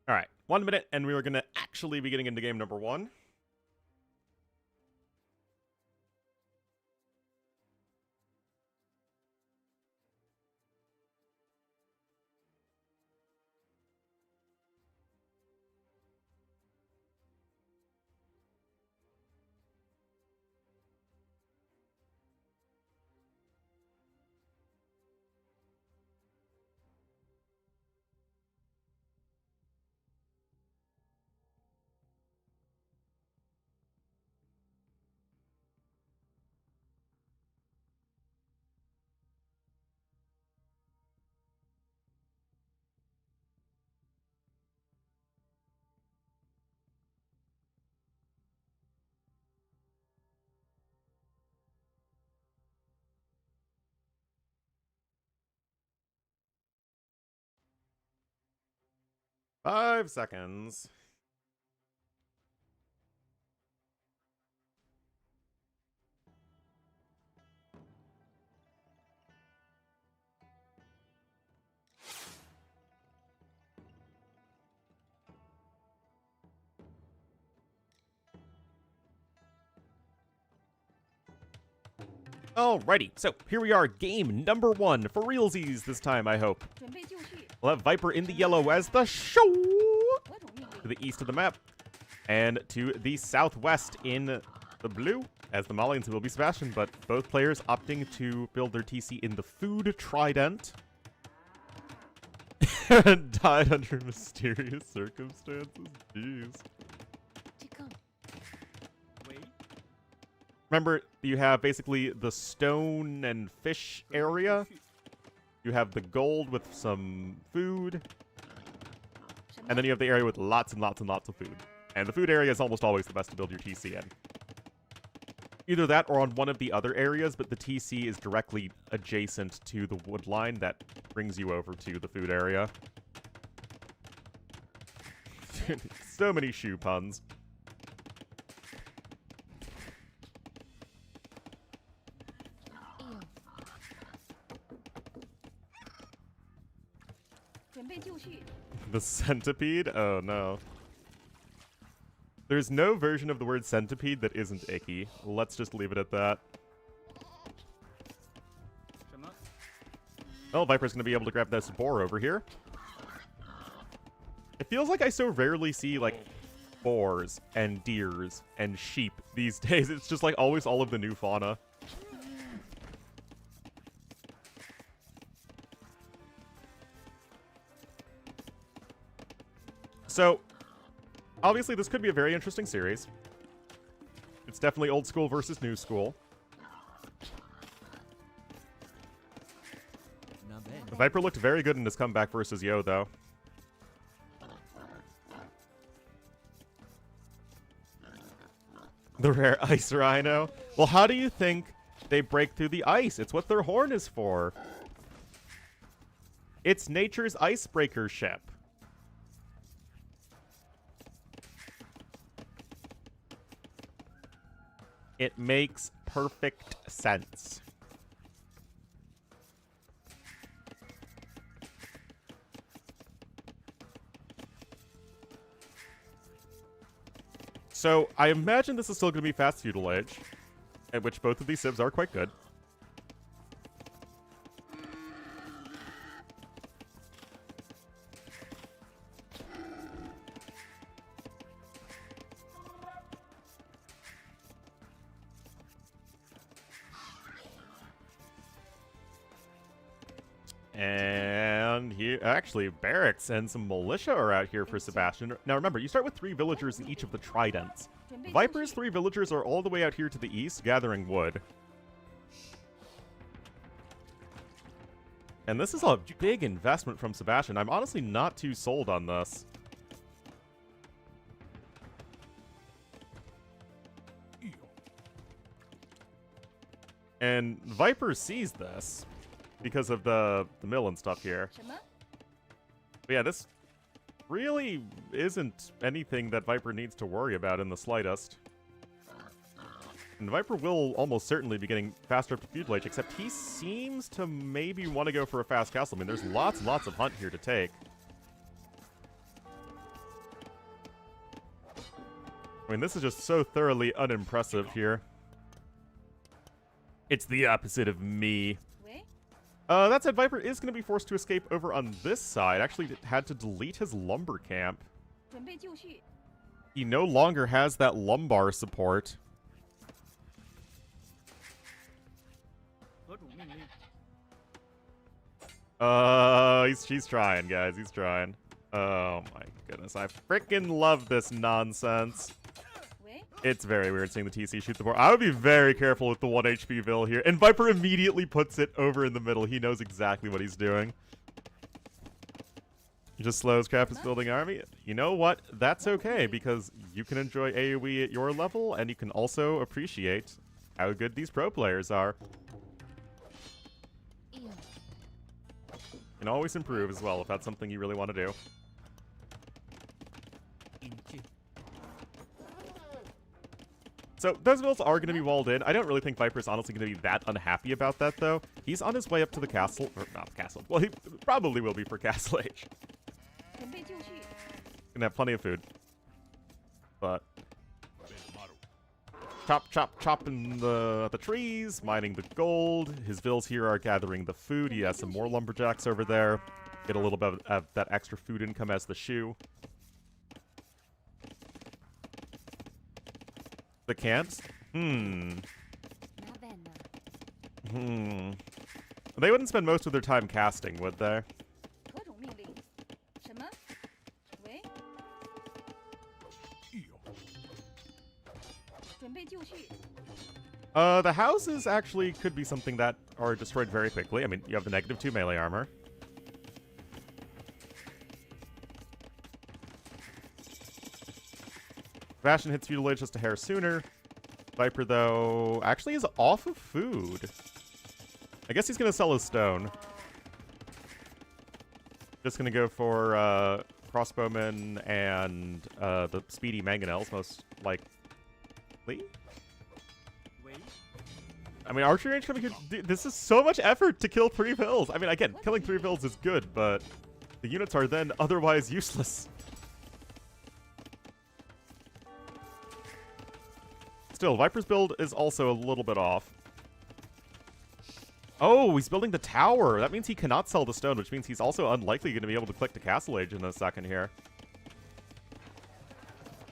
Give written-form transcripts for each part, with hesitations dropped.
All right, 1 minute, and we are going to actually be getting into game number 1. Five seconds. Alrighty, so here we are, game number 1 for realsies this time, I hope. We'll have Viper in the yellow as the show to the east of the map, and to the southwest in the blue as the Malians will be Sebastian, but both players opting to build their TC in the food trident. Died under mysterious circumstances. Jeez. Remember, you have basically the stone and fish area. You have the gold with some food. And then you have the area with lots and lots and lots of food. And the food area is almost always the best to build your TC in. Either that or on one of the other areas, but the TC is directly adjacent to the wood line that brings you over to the food area. So many shoe puns. The centipede? Oh no. There's no version of the word centipede that isn't icky. Let's just leave it at that. Oh, Viper's gonna be able to grab this boar over here. It feels like I so rarely see, like, boars and deers and sheep these days. It's just, like, always all of the new fauna. So, obviously this could be a very interesting series. It's definitely old school versus new school. The Viper looked very good in his comeback versus Yo, though. The rare ice rhino. Well, how do you think they break through the ice? It's what their horn is for. It's nature's icebreaker ship. It makes perfect sense. So, I imagine this is still going to be fast feudal age, at which both of these civs are quite good. And here, actually, barracks and some militia are out here for Sebastian. Now remember, you start with 3 villagers in each of the tridents. Viper's 3 villagers are all the way out here to the east, gathering wood. And this is a big investment from Sebastian. I'm honestly not too sold on this. And Viper sees this because of the mill and stuff here. But yeah, this really isn't anything that Viper needs to worry about in the slightest. And Viper will almost certainly be getting faster up to feudal age, except he seems to maybe want to go for a fast castle. I mean, there's lots and lots of hunt here to take. I mean, this is just so thoroughly unimpressive here. It's the opposite of me. That said, Viper is going to be forced to escape over on this side. Actually, had to delete his lumber camp. He no longer has that lumbar support. He's trying, guys. He's trying. Oh my goodness. I freaking love this nonsense. It's very weird seeing the TC shoot the board. I would be very careful with the 1 HP Vil here. And Viper immediately puts it over in the middle. He knows exactly what he's doing. He just slows crap his building army. You know what? That's okay, because you can enjoy AoE at your level, and you can also appreciate how good these pro players are. You can always improve as well if that's something you really want to do. So those builds are going to be walled in. I don't really think Viper's honestly going to be that unhappy about that, though. He's on his way up to the castle. Or not the castle. Well, he probably will be for Castle Age. Gonna have plenty of food. But chopping the trees, mining the gold. His Vils here are gathering the food. He has some more lumberjacks over there. Get a little bit of that extra food income as the shoe. The can't? They wouldn't spend most of their time casting, would they? The houses actually could be something that are destroyed very quickly. I mean, you have the -2 melee armor. Sebastian hits Feudal Age just a hair sooner. Viper, though, actually is off of food. I guess he's going to sell his stone. Just going to go for crossbowmen and the speedy mangonels, most likely. I mean, archery range coming here. Dude, this is so much effort to kill 3 Vils. I mean, again, killing 3 Vils is good, but the units are then otherwise useless. Still, Viper's build is also a little bit off. Oh, he's building the tower. That means he cannot sell the stone, which means he's also unlikely going to be able to click to Castle Age in a second here.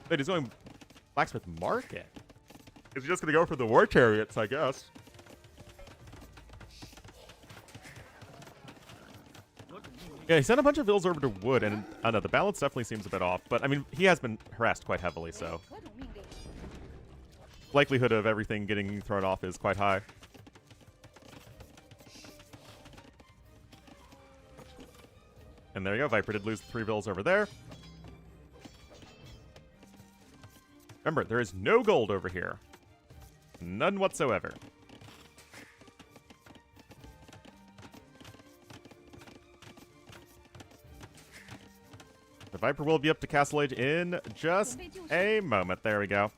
Wait, he's going Blacksmith Market. Is he just going to go for the War Chariots, I guess? Yeah, he sent a bunch of Vils over to Wood, and I don't know, the balance definitely seems a bit off. But, I mean, he has been harassed quite heavily, so likelihood of everything getting thrown off is quite high. And there you go, Viper did lose 3 Vils over there. Remember, there is no gold over here. None whatsoever. The Viper will be up to Castle Age in just a moment. There we go.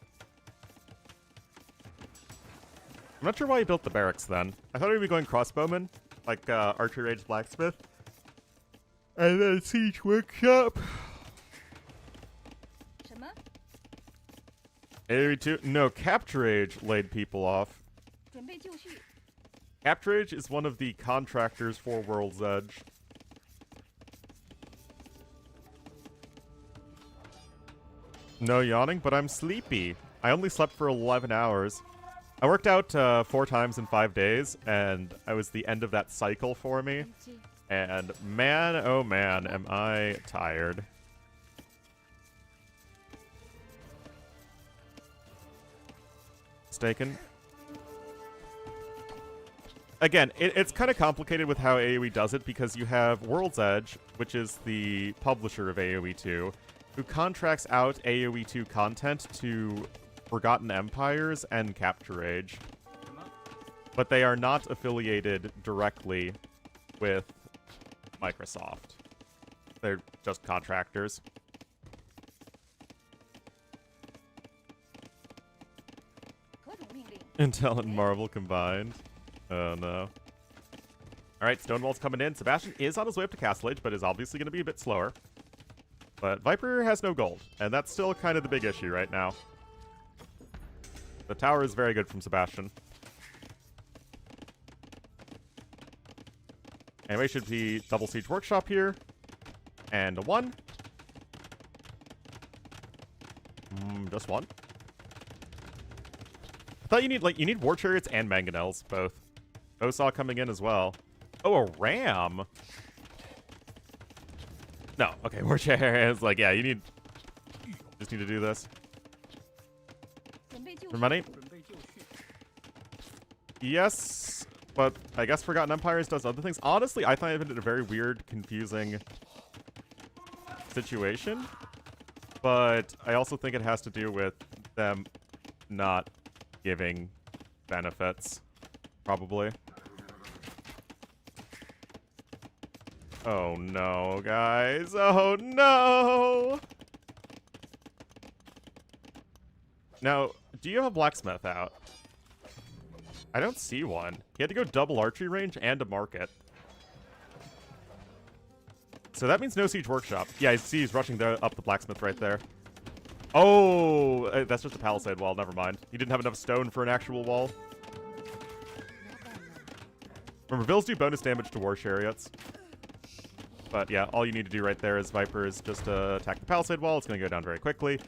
I'm not sure why he built the barracks then. I thought he would be going crossbowman, like Archer Rage Blacksmith. And then Siege Workshop. AoE2? No, Capture Age laid people off. Capture Age is one of the contractors for World's Edge. No yawning, but I'm sleepy. I only slept for 11 hours. I worked out 4 times in 5 days, and it was the end of that cycle for me. And man, oh man, am I tired. Mistaken. Again, it's kind of complicated with how AoE does it, because you have World's Edge, which is the publisher of AoE 2, who contracts out AoE 2 content to Forgotten Empires and Capture Age. But they are not affiliated directly with Microsoft. They're just contractors. Intel and Marvel combined. Oh no. Alright, Stonewall's coming in. Sebastian is on his way up to Castle Age, but is obviously going to be a bit slower. But Viper has no gold, and that's still kind of the big issue right now. The tower is very good from Sebastian. Anyway, should be double siege workshop here. And a 1. Just 1. I thought you need war chariots and mangonels, both. Osaw coming in as well. Oh, a ram. No, okay, war chariots. Like, yeah, just need to do this. For money? Yes, but I guess Forgotten Empires does other things. Honestly, I find it a very weird, confusing situation. But I also think it has to do with them not giving benefits, probably. Oh no, guys. Oh no! Now, do you have a blacksmith out? I don't see one. He had to go double archery range and a market. So that means no siege workshop. Yeah, I see he's rushing up the blacksmith right there. Oh, that's just a palisade wall. Never mind. He didn't have enough stone for an actual wall. Remember, Vills do bonus damage to war chariots. But yeah, all you need to do right there is Viper is just attack the palisade wall. It's going to go down very quickly.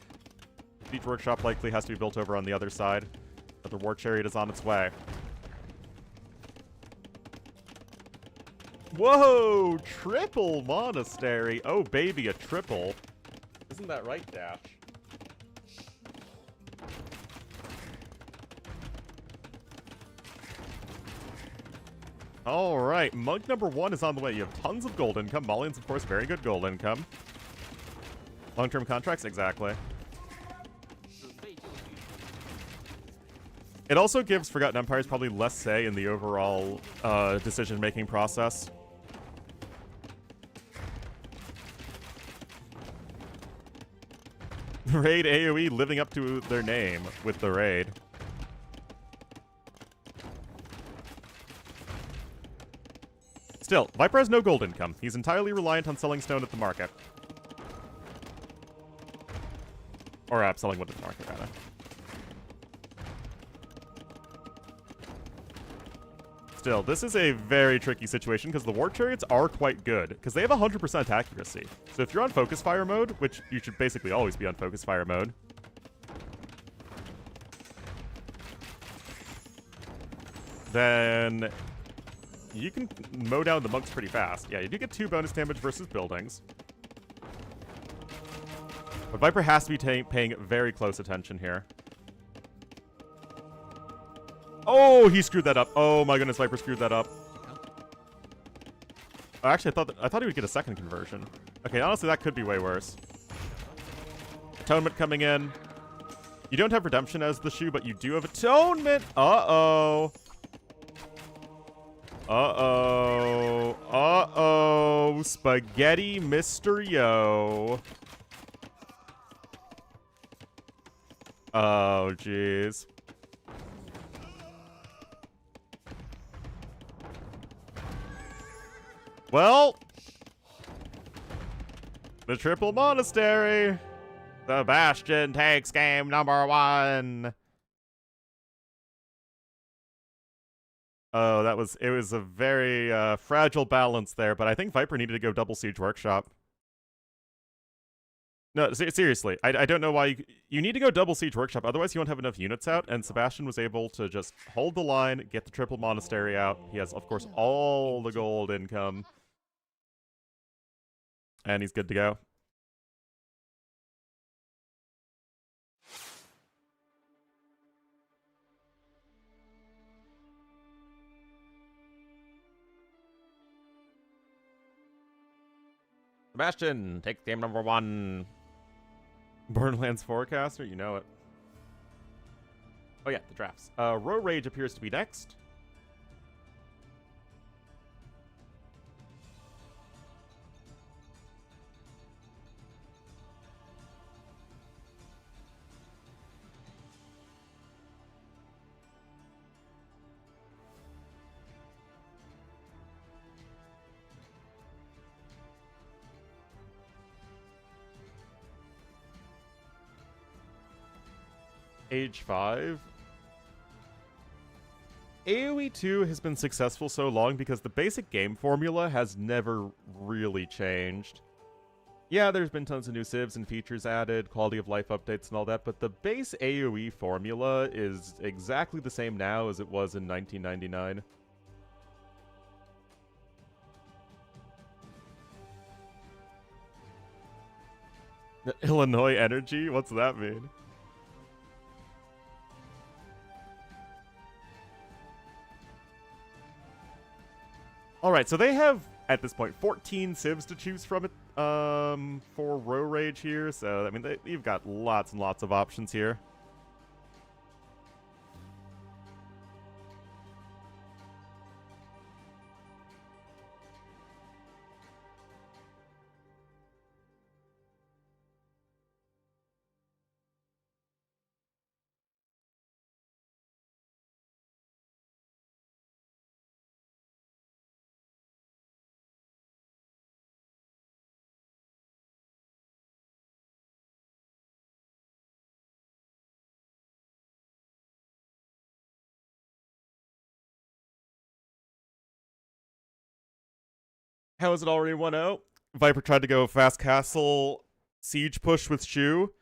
Siege workshop likely has to be built over on the other side. But the war chariot is on its way. Whoa! Triple monastery. Oh, baby, a triple. Isn't that right, Dash? Alright, monk number 1 is on the way. You have tons of gold income. Malians, of course, very good gold income. Long-term contracts? Exactly. It also gives Forgotten Empires probably less say in the overall decision-making process. Raid AoE living up to their name with the raid. Still, Viper has no gold income. He's entirely reliant on selling stone at the market. Or selling wood at the market, rather. Still, this is a very tricky situation because the war chariots are quite good because they have 100% accuracy. So if you're on focus fire mode, which you should basically always be on focus fire mode, then you can mow down the monks pretty fast. Yeah, you do get 2 bonus damage versus buildings. But Viper has to be paying very close attention here. Oh, he screwed that up. Oh my goodness, Viper screwed that up. Oh, actually, I thought he would get a second conversion. Okay, honestly, that could be way worse. Atonement coming in. You don't have Redemption as the shoe, but you do have Atonement. Uh-oh. Uh-oh. Uh-oh. Spaghetti Mr. Yo. Oh, jeez. Well, the triple monastery. Sebastian takes game number 1. Oh, it was a very fragile balance there, but I think Viper needed to go double siege workshop. No, seriously, I don't know why you need to go double siege workshop, otherwise you won't have enough units out, and Sebastian was able to just hold the line, get the triple monastery out. He has, of course, all the gold income. And he's good to go. Sebastian, take game number 1. Borderlands Forecaster, you know it. Oh yeah, the drafts. Row Rage appears to be next. Age 5. AoE 2 has been successful so long because the basic game formula has never really changed. Yeah, there's been tons of new civs and features added, quality of life updates and all that, but the base AoE formula is exactly the same now as it was in 1999. Illinois Energy? What's that mean? Alright, so they have, at this point, 14 civs to choose from it for Row Rage here, so, I mean, you've got lots and lots of options here. How is it already 1-0? Viper tried to go fast castle siege push with Shu,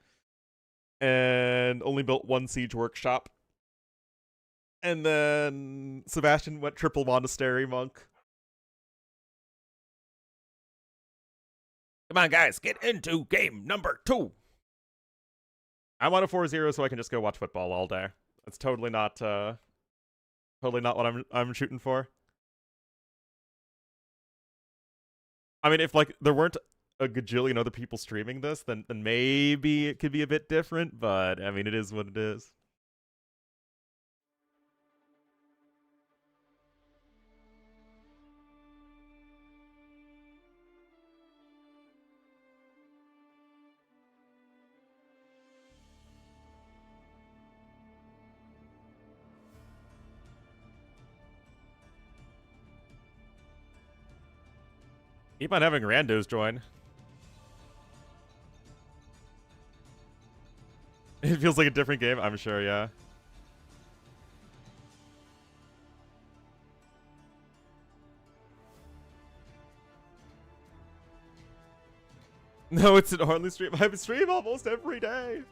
and only built one siege workshop. And then Sebastian went triple monastery monk. Come on, guys, get into game number 2. I want a 4-0 so I can just go watch football all day. That's totally not what I'm shooting for. I mean, if like there weren't a gajillion other people streaming this, then maybe it could be a bit different, but I mean, it is what it is. Keep on having randos join. It feels like a different game, I'm sure, yeah. No, it's an Ornlu stream. I stream almost every day.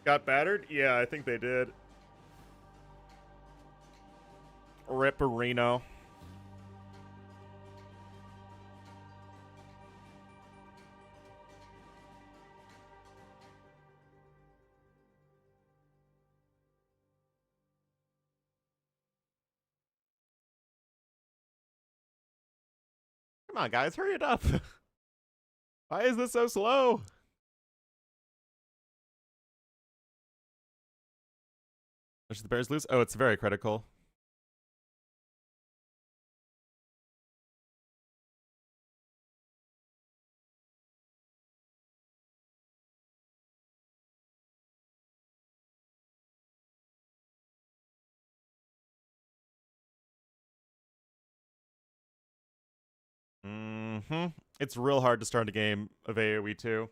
Got battered? Yeah, I think they did. Ripperino. Come on, guys, hurry it up. Why is this so slow? Should the Bears lose? Oh, it's very critical. Mm-hmm. It's real hard to start a game of AoE 2.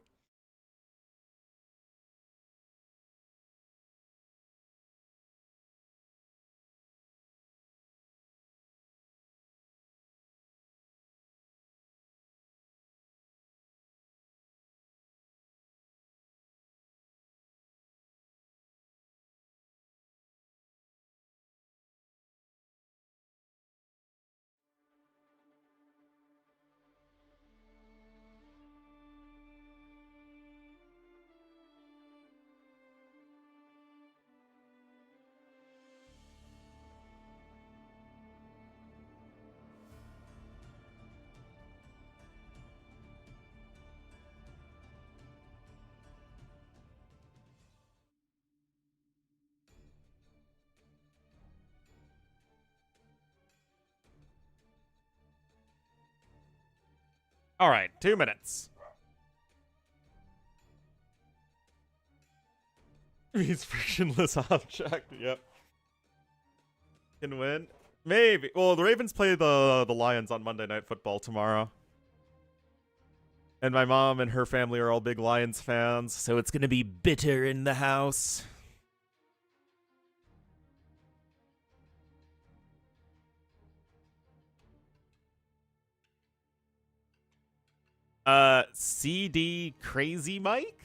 All right, 2 minutes. He's frictionless object. Yep. Can win. Maybe. Well, the Ravens play the Lions on Monday Night Football tomorrow. And my mom and her family are all big Lions fans, so it's gonna be bitter in the house. CD Crazy Mike?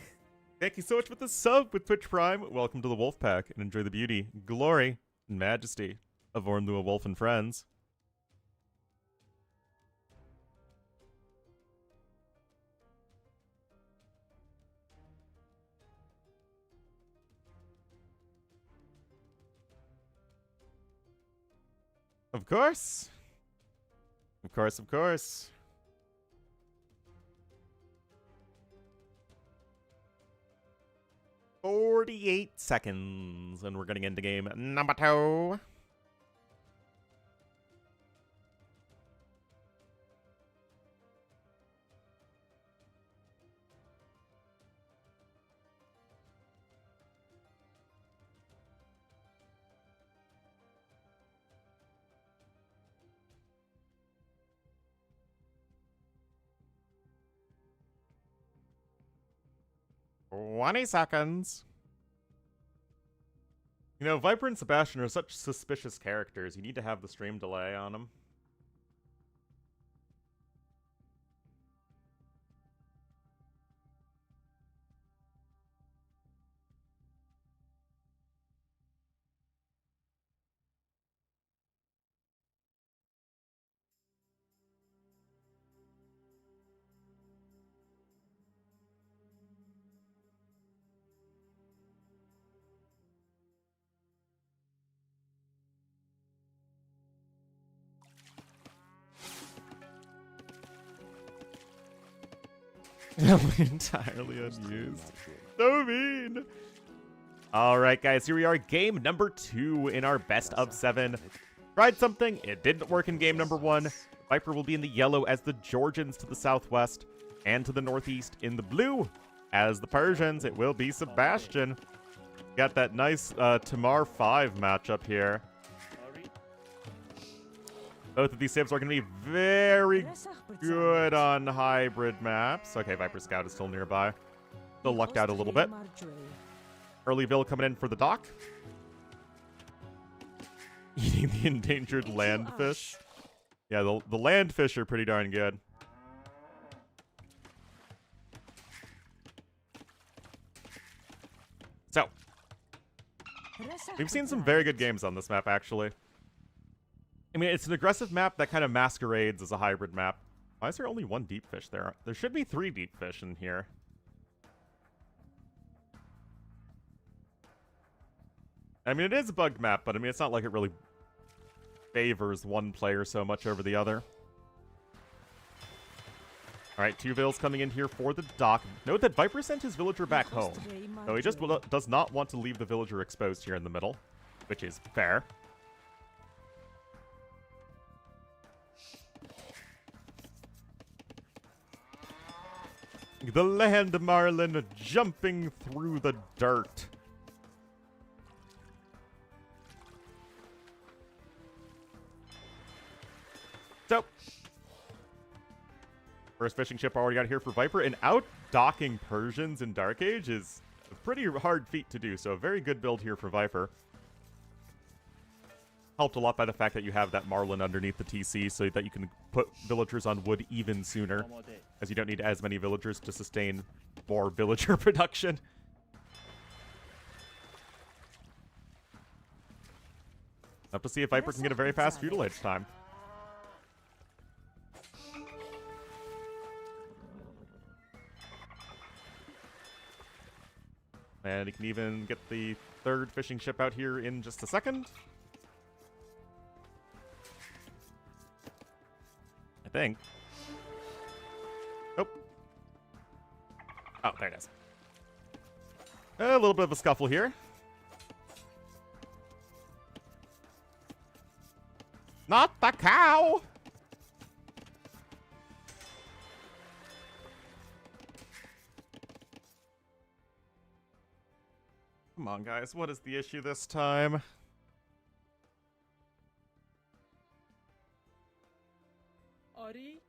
Thank you so much for the sub with Twitch Prime. Welcome to the Wolf Pack, and enjoy the beauty, glory, and majesty of Ornlu, a Wolf and Friends. Of course. Of course, of course. "48 seconds, and we're getting into game number 2. "20 seconds. You know, Viper and Sebastian are such suspicious characters. You need to have the stream delay on them. Entirely unused. So mean. All right, guys, here we are. Game number 2 in our best of 7. Tried something. It didn't work in game number 1. Viper will be in the yellow as the Georgians to the southwest, and to the northeast in the blue as the Persians. It will be Sebastian. Got that nice Tamar 5 matchup here. Both of these Sibs are going to be very good on hybrid maps. Okay, Viper Scout is still nearby. Still lucked out a little bit. Earlyville coming in for the dock. Eating the endangered landfish. Yeah, the landfish are pretty darn good. So, we've seen some very good games on this map, actually. I mean, it's an aggressive map that kind of masquerades as a hybrid map. Why is there only 1 deep fish there? There should be 3 deep fish in here. I mean, it is a bugged map, but I mean, it's not like it really favors one player so much over the other. All right, 2 Vills coming in here for the dock. Note that Viper sent his villager back home. So he just does not want to leave the villager exposed here in the middle, which is fair. The land marlin jumping through the dirt. So, first fishing ship already got here for Viper, and out-docking Persians in Dark Age is a pretty hard feat to do, so a very good build here for Viper. Helped a lot by the fact that you have that Marlin underneath the TC so that you can put villagers on wood even sooner, as you don't need as many villagers to sustain more villager production. Up to see if Viper can get a very fast feudal age time. And he can even get the 3rd fishing ship out here in just a second. I think. Nope. Oh, there it is. A little bit of a scuffle here. Not the cow! Come on, guys. What is the issue this time? Ori?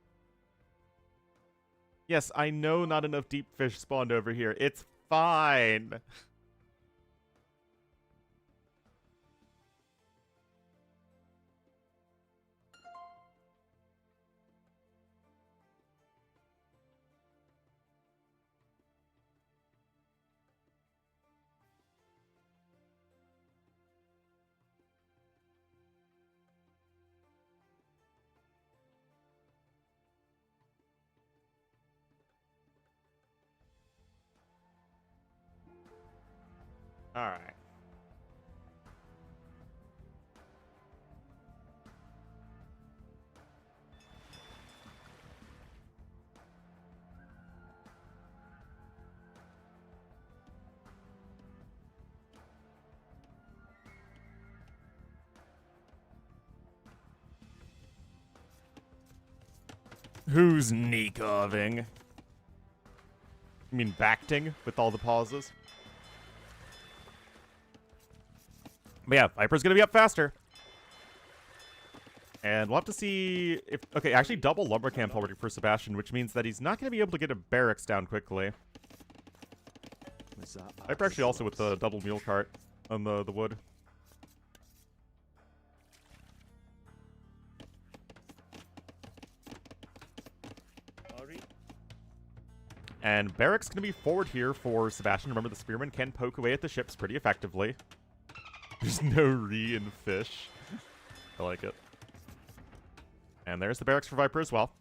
Yes, I know not enough deep fish spawned over here. It's fine. All right. Who's Nikoving? You mean Bacting with all the pauses? But yeah, Viper's gonna be up faster. And we'll have to see if... Okay, actually double lumber camp already for Sebastian, which means that he's not gonna be able to get a barracks down quickly. Viper actually also with the double mule cart on the wood. And barracks gonna be forward here for Sebastian. Remember, the spearman can poke away at the ships pretty effectively. There's no re in fish. I like it. And there's the barracks for Viper as well.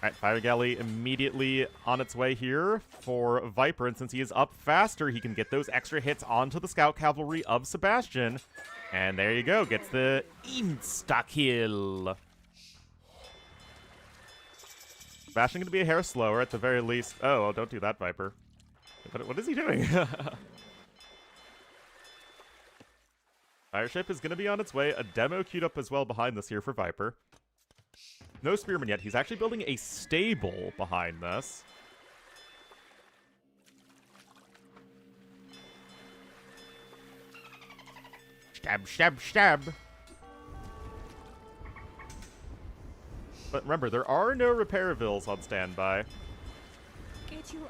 Alright, Fire Galley immediately on its way here for Viper, and since he is up faster, he can get those extra hits onto the Scout Cavalry of Sebastian. And there you go, gets the insta-kill. Sebastian gonna be a hair slower at the very least. Oh, well, don't do that, Viper. What is he doing? Fireship is gonna be on its way. A demo queued up as well behind this here for Viper. No spearman yet. He's actually building a stable behind this. Stab, stab, stab. But remember, there are no repairvilles on standby.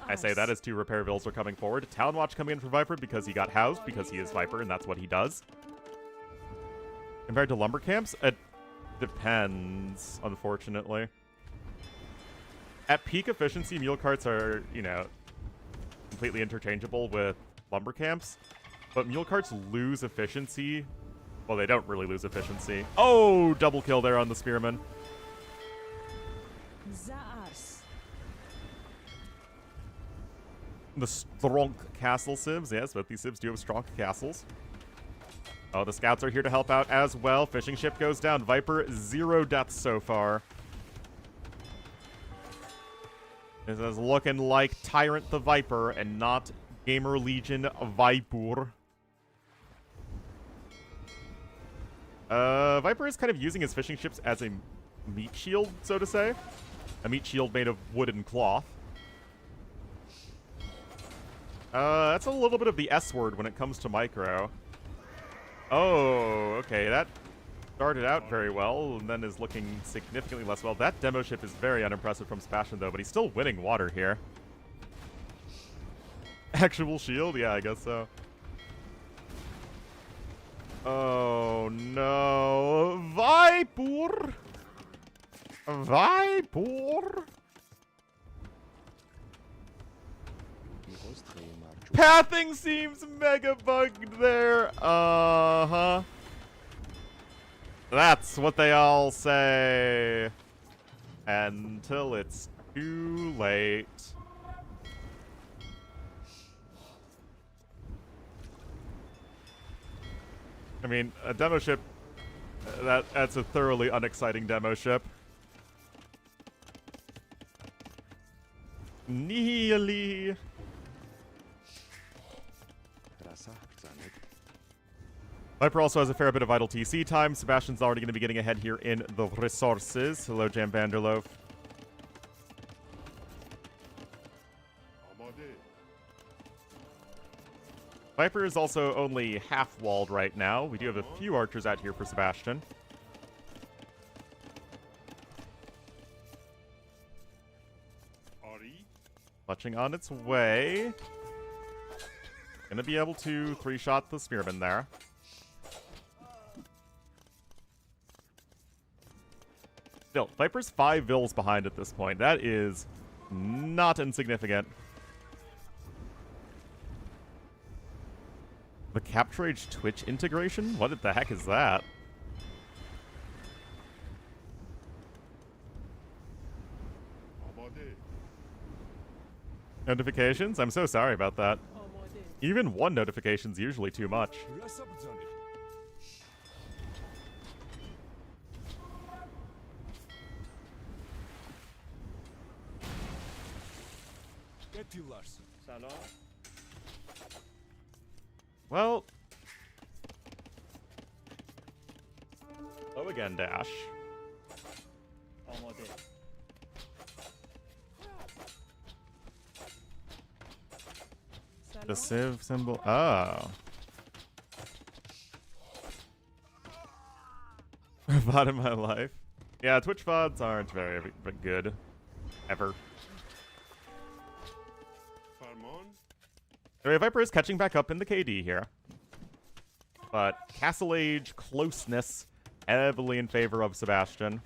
I say that as 2 repairvilles are coming forward. Town Watch coming in for Viper because he got housed, because he is Viper, and that's what he does. Compared to lumber camps, it depends, unfortunately. At peak efficiency, mule carts are, you know, completely interchangeable with lumber camps. But mule carts lose efficiency. Well, they don't really lose efficiency. Oh, double kill there on the spearman. The strong castle sibs. Yes, both these sibs do have strong castles. Oh, the scouts are here to help out as well. Fishing ship goes down. Viper, 0 deaths so far. This is looking like Tyrant the Viper and not Gamer Legion Viper. Viper is kind of using his fishing ships as a meat shield, so to say. A meat shield made of wood and cloth. That's a little bit of the S word when it comes to micro. Oh, okay, that started out very well and then is looking significantly less well. That demo ship is very unimpressive from Sebastian, though, but he's still winning water here. Actual shield? Yeah, I guess so. Oh, no. Viper! Viper! Pathing seems mega bugged there. Uh-huh. That's what they all say. Until it's too late. I mean, a demo ship, that's a thoroughly unexciting demo ship. Nearly. Viper also has a fair bit of idle TC time. Sebastian's already going to be getting ahead here in the resources. Hello, Jam Vanderloof. Viper is also only half-walled right now. We do have a few archers out here for Sebastian. Clutching on its way. Gonna be able to 3-shot the spearman there. Still, Viper's 5 vills behind at this point. That is not insignificant. The Capture Age Twitch integration? What the heck is that? Notifications? I'm so sorry about that. Even one notification's usually too much. Well. Oh, again, Dash. The Civ symbol. Oh. VOD in my life. Yeah, Twitch VODs aren't very good. Ever. Anyway, Viper is catching back up in the KD here. But Castle Age closeness heavily in favor of Sebastian.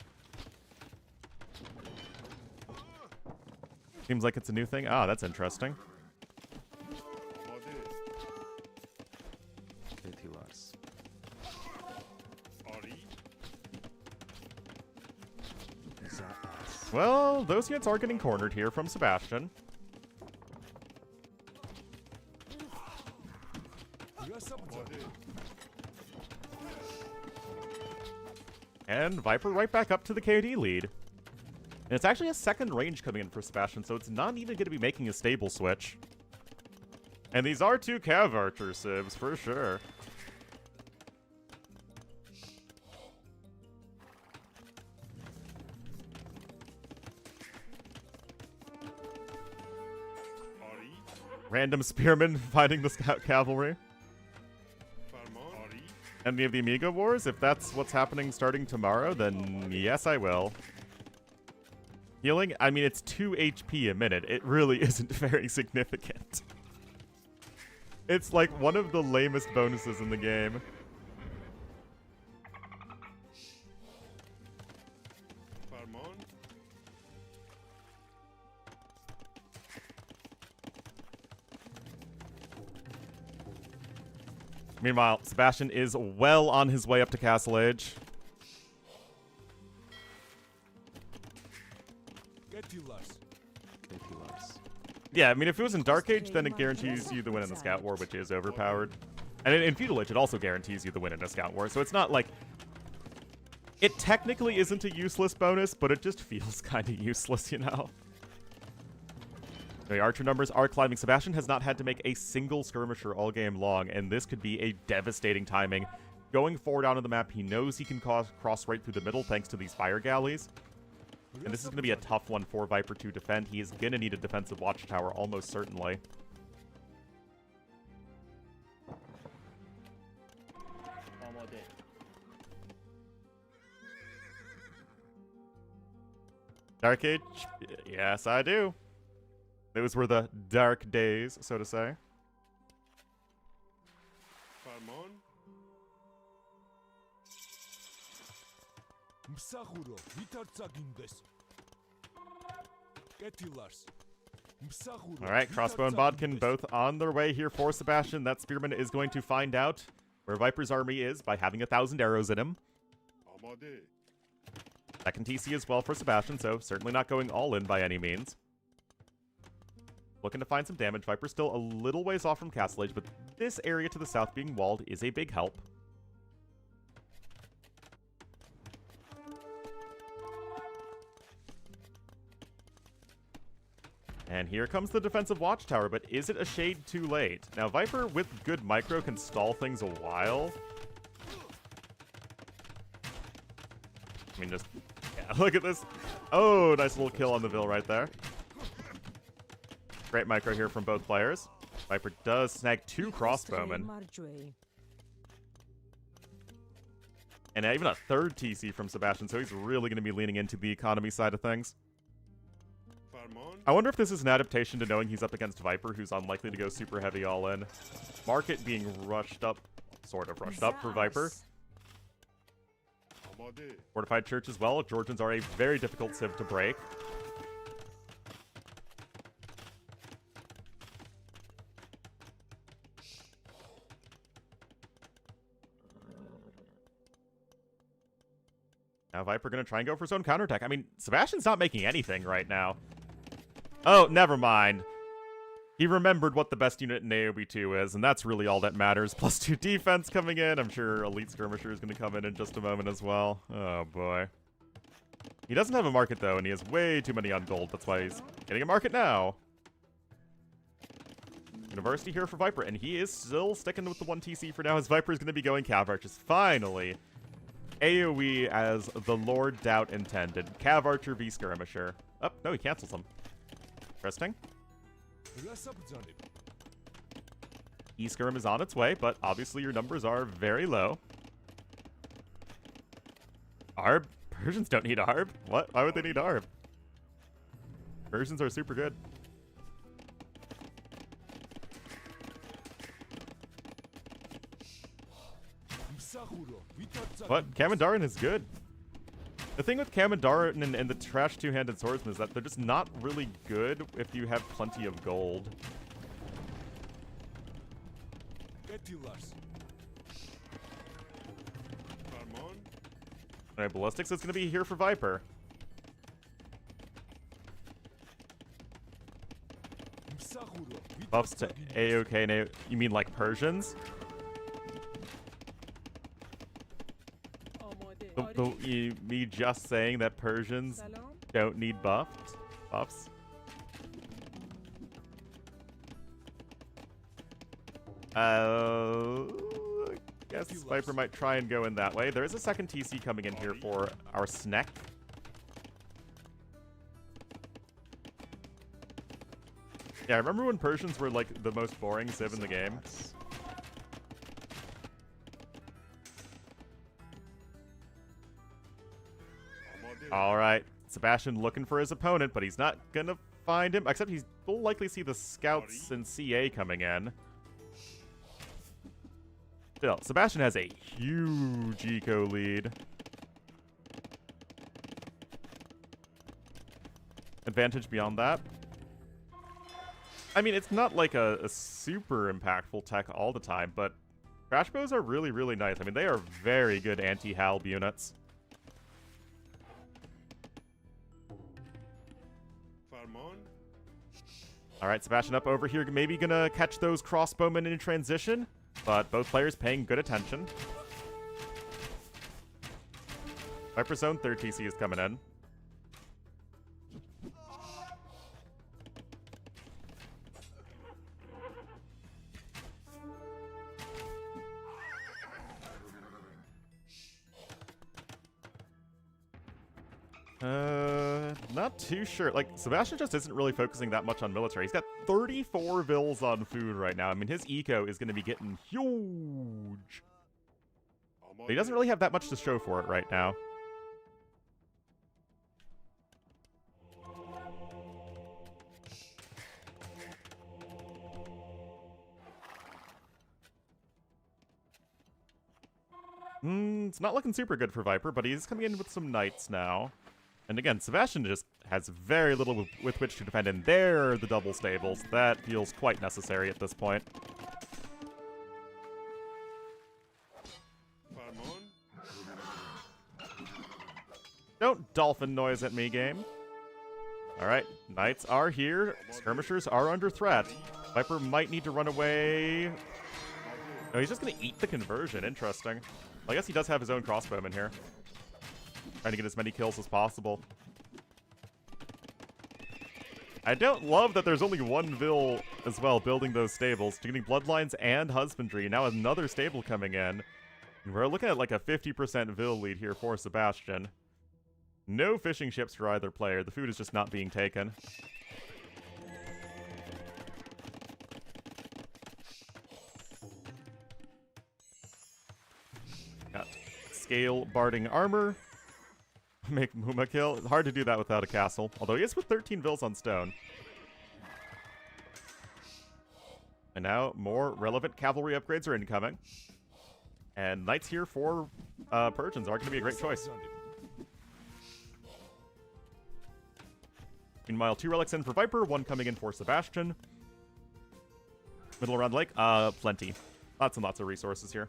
Seems like it's a new thing. Ah, that's interesting. Well, those units are getting cornered here from Sebastian. And Viper right back up to the KD lead. And it's actually a second range coming in for Sebastian, so it's not even going to be making a stable switch. And these are 2 Cav Archer civs, for sure. Random spearmen fighting the scout cavalry. Any of the Amiga Wars? If that's what's happening starting tomorrow, then yes, I will. Healing? I mean, it's 2 HP a minute. It really isn't very significant. It's like one of the lamest bonuses in the game. Meanwhile, Sebastian is well on his way up to Castle Age. Yeah, I mean, if it was in Dark Age, then it guarantees you the win in the Scout War, which is overpowered. And in Feudal Age, it also guarantees you the win in a Scout War, so it's not like... It technically isn't a useless bonus, but it just feels kind of useless, you know? The archer numbers are climbing. Sebastian has not had to make a single skirmisher all game long, and this could be a devastating timing. Going forward out of the map, he knows he can cross right through the middle thanks to these fire galleys. And this is going to be a tough one for Viper to defend. He is going to need a defensive watchtower, almost certainly. Dark Age? Yes, I do. Those were the dark days, so to say. Alright, Crossbow and Bodkin both on their way here for Sebastian. That Spearman is going to find out where Viper's army is by having 1,000 arrows in him. Second TC as well for Sebastian, so certainly not going all in by any means. Looking to find some damage. Viper's still a little ways off from Castle Age, but this area to the south being walled is a big help. And here comes the defensive watchtower, but is it a shade too late? Now, Viper with good micro can stall things a while, I mean, just, yeah, look at this. Oh, nice little kill on the Vil right there. Great micro here from both players. Viper does snag 2 crossbowmen. And even a 3rd TC from Sebastian, so he's really going to be leaning into the economy side of things. I wonder if this is an adaptation to knowing he's up against Viper, who's unlikely to go super heavy all in. Market being rushed up, sort of rushed up for Viper. Fortified Church as well. Georgians are a very difficult civ to break. Now Viper going to try and go for his own counterattack. I mean, Sebastian's not making anything right now. Oh, never mind. He remembered what the best unit in AoB 2 is, and that's really all that matters. +2 defense coming in. I'm sure Elite Skirmisher is going to come in just a moment as well. Oh, boy. He doesn't have a market, though, and he has way too many on gold. That's why he's getting a market now. University here for Viper, and he is still sticking with the 1 TC for now, as Viper is going to be going Cav Archers. Finally, AoE as the Lord Doubt intended. Cav Archer v Skirmisher. Oh, no, he cancels them. Interesting. E-Skirm is on its way, but obviously your numbers are very low. Arb? Persians don't need Arb? What? Why would they need Arb? Persians are super good. What? Kamandaran is good. The thing with Kamandaran and the trash two-handed swordsman is that they're just not really good if you have plenty of gold. Alright, Ballistics is going to be here for Viper. Buffs to AOK and you mean like Persians? Me just saying that Persians don't need buffs? Guess Viper might try and go in that way. There is a second TC coming in here for our Snek. Yeah, I remember when Persians were like the most boring civ in the game. Alright, Sebastian looking for his opponent, but he's not gonna find him, except we'll likely see the scouts and CA coming in. Still, Sebastian has a huge eco lead. Advantage beyond that. I mean, it's not like a super impactful tech all the time, but crash bows are really, really nice. I mean, they are very good anti-halb units. Alright, Sebastian up over here, maybe gonna catch those crossbowmen in transition, but both players paying good attention. Viper's own 3rd TC is coming in. Not too sure. Like, Sebastian just isn't really focusing that much on military. He's got 34 Vils on food right now. I mean, his eco is going to be getting huge. But he doesn't really have that much to show for it right now. It's not looking super good for Viper, but he's coming in with some knights now. And again, Sebastian just has very little with which to defend, and there are the double stables. That feels quite necessary at this point. Don't dolphin noise at me, game. Alright, knights are here. Skirmishers are under threat. Viper might need to run away. No, he's just going to eat the conversion. Interesting. Well, I guess he does have his own crossbowman here. Trying to get as many kills as possible. I don't love that there's only one Vil as well building those stables. Getting Bloodlines and Husbandry. Now another stable coming in. And we're looking at like a 50% Vil lead here for Sebastian. No fishing ships for either player. The food is just not being taken. Got scale barding armor. Make Muma kill. It's hard to do that without a castle. Although he is with 13 vills on stone. And now more relevant cavalry upgrades are incoming. And knights here for Persians are going to be a great choice. Meanwhile, 2 relics in for Viper, 1 coming in for Sebastian. Middle around the lake, plenty. Lots and lots of resources here.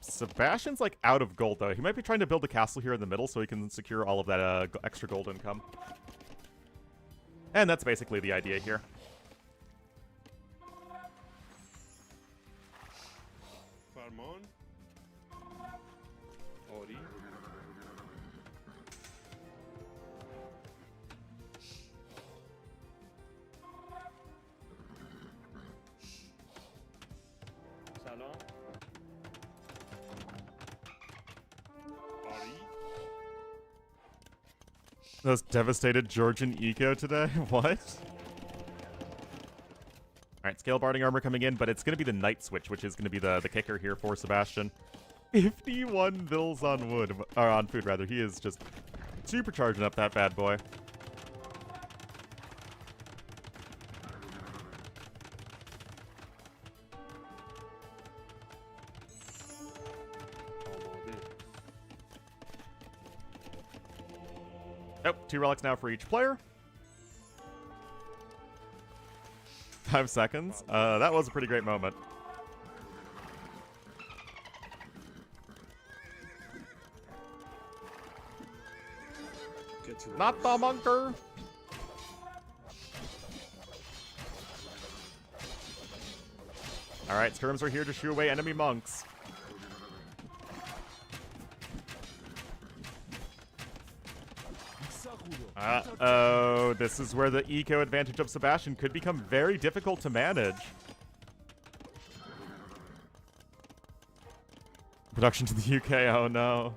Sebastian's like out of gold though. He might be trying to build a castle here in the middle so he can secure all of that extra gold income. And that's basically the idea here. Farmon. Ori. Salam. Ori. Those devastated Georgian eco today? What? Alright, scale barding armor coming in, but it's going to be the knight switch, which is going to be the kicker here for Sebastian. 51 vills on wood, or on food rather. He is just supercharging up that bad boy. Nope, 2 relics now for each player. 5 seconds. That was a pretty great moment. Not the monker! Alright, skirms are here to shoo away enemy monks. Uh-oh, this is where the eco advantage of Sebastian could become very difficult to manage. Production to the UK, oh no.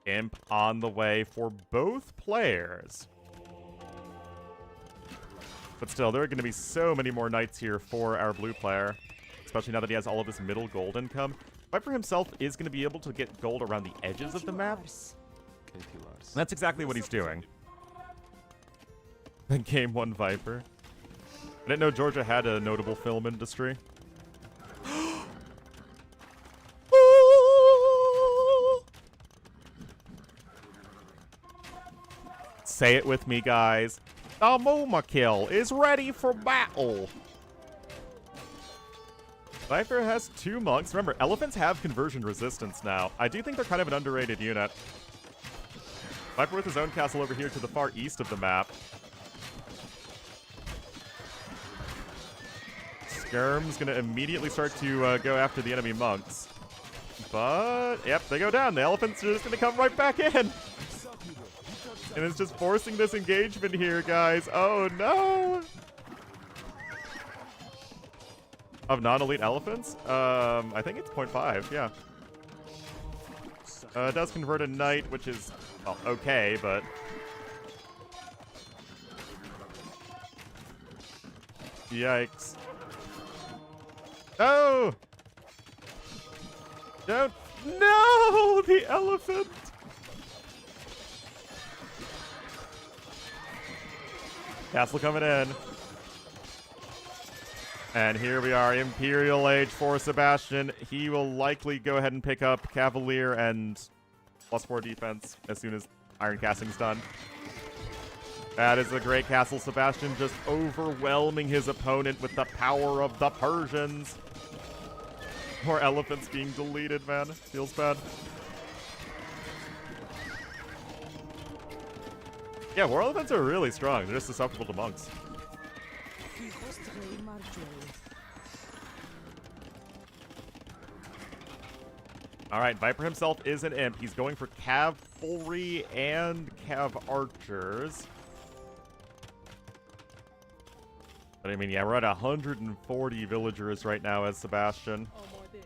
Imp on the way for both players. But still, there are going to be so many more knights here for our blue player. Especially now that he has all of this middle gold income. Viper himself is going to be able to get gold around the edges of the map. That's exactly what he's doing. Game 1 Viper. I didn't know Georgia had a notable film industry. Say it with me, guys. The Muma kill is ready for battle. Viper has 2 monks. Remember, elephants have conversion resistance now. I do think they're kind of an underrated unit. Viper with his own castle over here to the far east of the map. Skirm's gonna immediately start to go after the enemy monks. But, yep, they go down. The elephants are just gonna come right back in. And it's just forcing this engagement here, guys. Oh, no. Of non-elite elephants? I think it's 0.5, yeah. It does convert a knight, which is, well, okay, but... Yikes. No! Don't... No! The elephant! Castle coming in. And here we are, Imperial Age for Sebastian. He will likely go ahead and pick up Cavalier and +4 defense as soon as Iron Casting's done. That is a great castle. Sebastian just overwhelming his opponent with the power of the Persians. More elephants being deleted, man. Feels bad. Yeah, war elephants are really strong. They're just susceptible to monks. Alright, Viper himself is an imp. He's going for cavalry and cav archers. But I mean, yeah, we're at 140 villagers right now as Sebastian. آماده.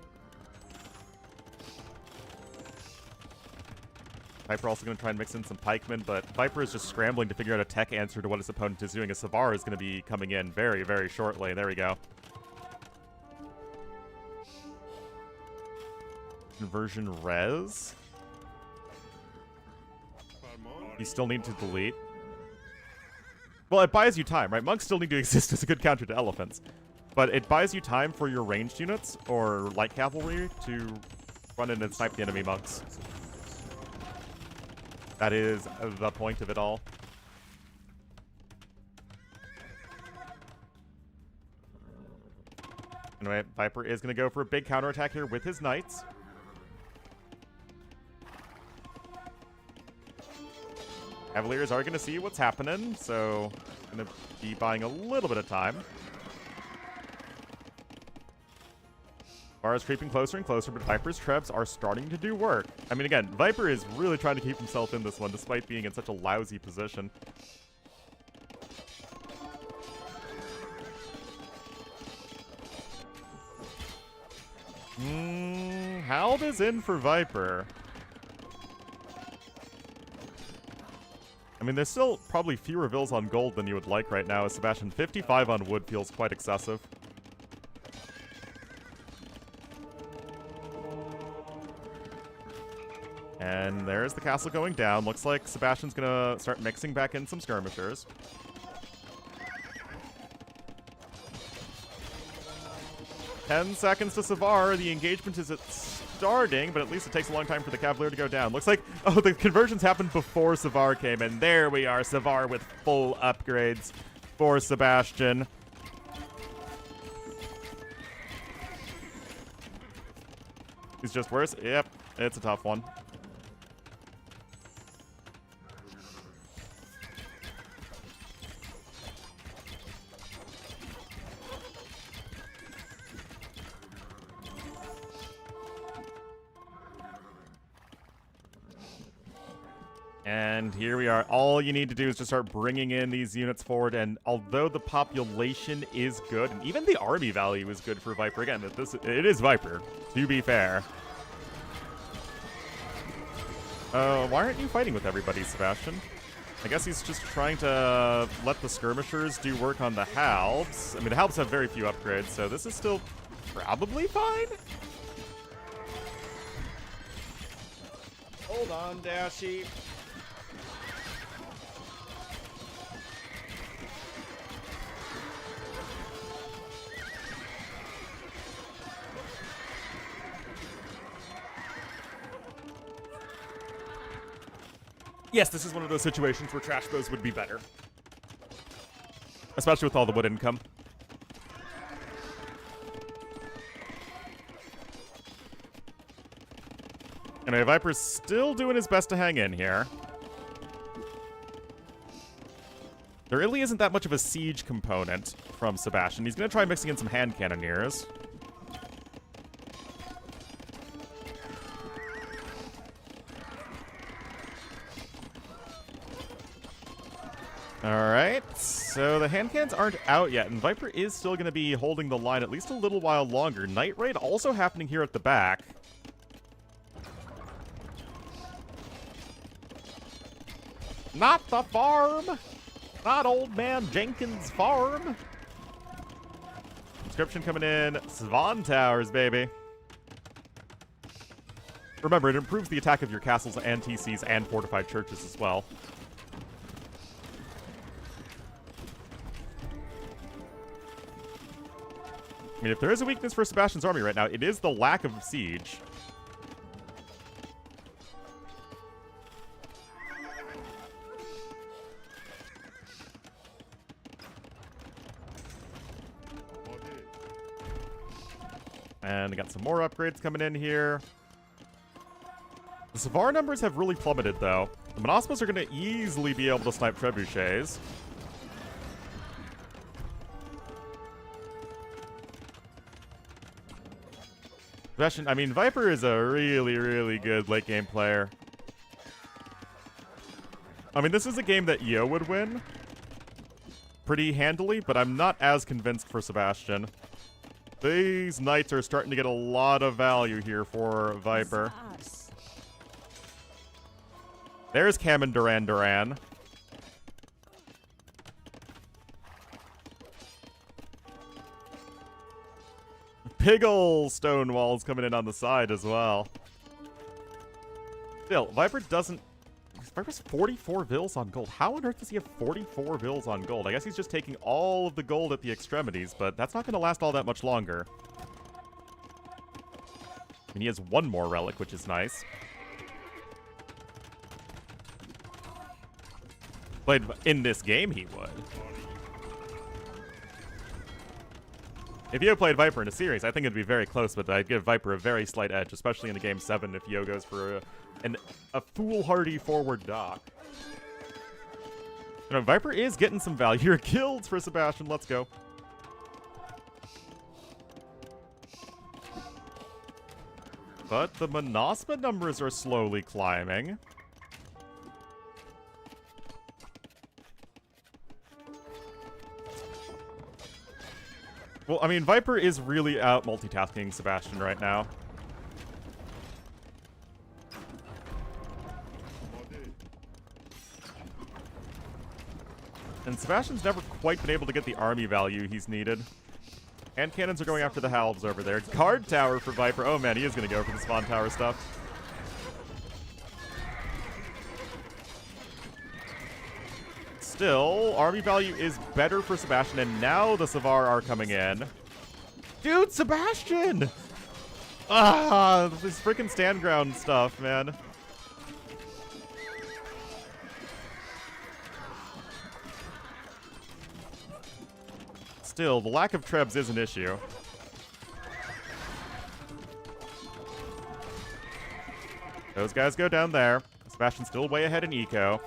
Viper also going to try and mix in some pikemen, but Viper is just scrambling to figure out a tech answer to what his opponent is doing, as Savar is going to be coming in very, very shortly. There we go. Conversion res. You still need to delete. Well, it buys you time, right? Monks still need to exist as a good counter to elephants. But it buys you time for your ranged units, or light cavalry, to run in and snipe the enemy monks. That is the point of it all. Anyway, Viper is going to go for a big counterattack here with his knights. Cavaliers are going to see what's happening, so going to be buying a little bit of time. Bar is creeping closer and closer, but Viper's trebs are starting to do work. I mean, again, Viper is really trying to keep himself in this one, despite being in such a lousy position. Halb is in for Viper. I mean, there's still probably fewer vills on gold than you would like right now, as Sebastian 55 on wood feels quite excessive. And there's the castle going down. Looks like Sebastian's gonna start mixing back in some skirmishers. Ten seconds to Savar. The engagement is starting, but at least it takes a long time for the Cavalier to go down. Looks like, oh, the conversions happened before Savar came in. There we are, Savar with full upgrades for Sebastian. He's just worse. Yep, it's a tough one. And here we are. All you need to do is just start bringing in these units forward. And although the population is good, and even the army value is good for Viper, again, it is Viper, to be fair. Why aren't you fighting with everybody, Sebastian? I guess he's just trying to let the skirmishers do work on the halbs. I mean, the halbs have very few upgrades, so this is still probably fine. Hold on, Dashy. Yes, this is one of those situations where trash bows would be better. Especially with all the wood income. Anyway, Viper's still doing his best to hang in here. There really isn't that much of a siege component from Sebastian. He's going to try mixing in some hand cannoneers. Alright, so the hand cannons aren't out yet, and Viper is still going to be holding the line at least a little while longer. Night Raid also happening here at the back. Not the farm! Not Old Man Jenkins' farm! Inscription coming in. Svan Towers, baby. Remember, it improves the attack of your castles and TCs and fortified churches as well. I mean, if there is a weakness for Sebastian's army right now, it is the lack of siege. And we got some more upgrades coming in here. The Savar numbers have really plummeted, though. The Monospas are going to easily be able to snipe trebuchets. Sebastian, I mean, Viper is a really, really good late game player. I mean, this is a game that Yo would win pretty handily, but I'm not as convinced for Sebastian. These knights are starting to get a lot of value here for Viper. There's Cam and Duran. Big ol' stone walls coming in on the side as well. Still, Viper's 44 vills on gold. How on earth does he have 44 vills on gold? I guess he's just taking all of the gold at the extremities, but that's not going to last all that much longer. And he has one more relic, which is nice. Played in this game, he would. If Yo played Viper in a series, I think it'd be very close, but I'd give Viper a very slight edge, especially in a Game 7 if Yo goes for a foolhardy forward dock. You know, Viper is getting some value here. Guilds for Sebastian. Let's go. But the Monospa numbers are slowly climbing. Well, I mean, Viper is really out multitasking Sebastian right now. And Sebastian's never quite been able to get the army value he's needed. And cannons are going after the halves over there. Guard tower for Viper. Oh man, he is going to go for the spawn tower stuff. Still, army value is better for Sebastian, and now the Savar are coming in. Dude, Sebastian! Ah, this freaking stand ground stuff, man. Still, the lack of trebs is an issue. Those guys go down there. Sebastian's still way ahead in eco.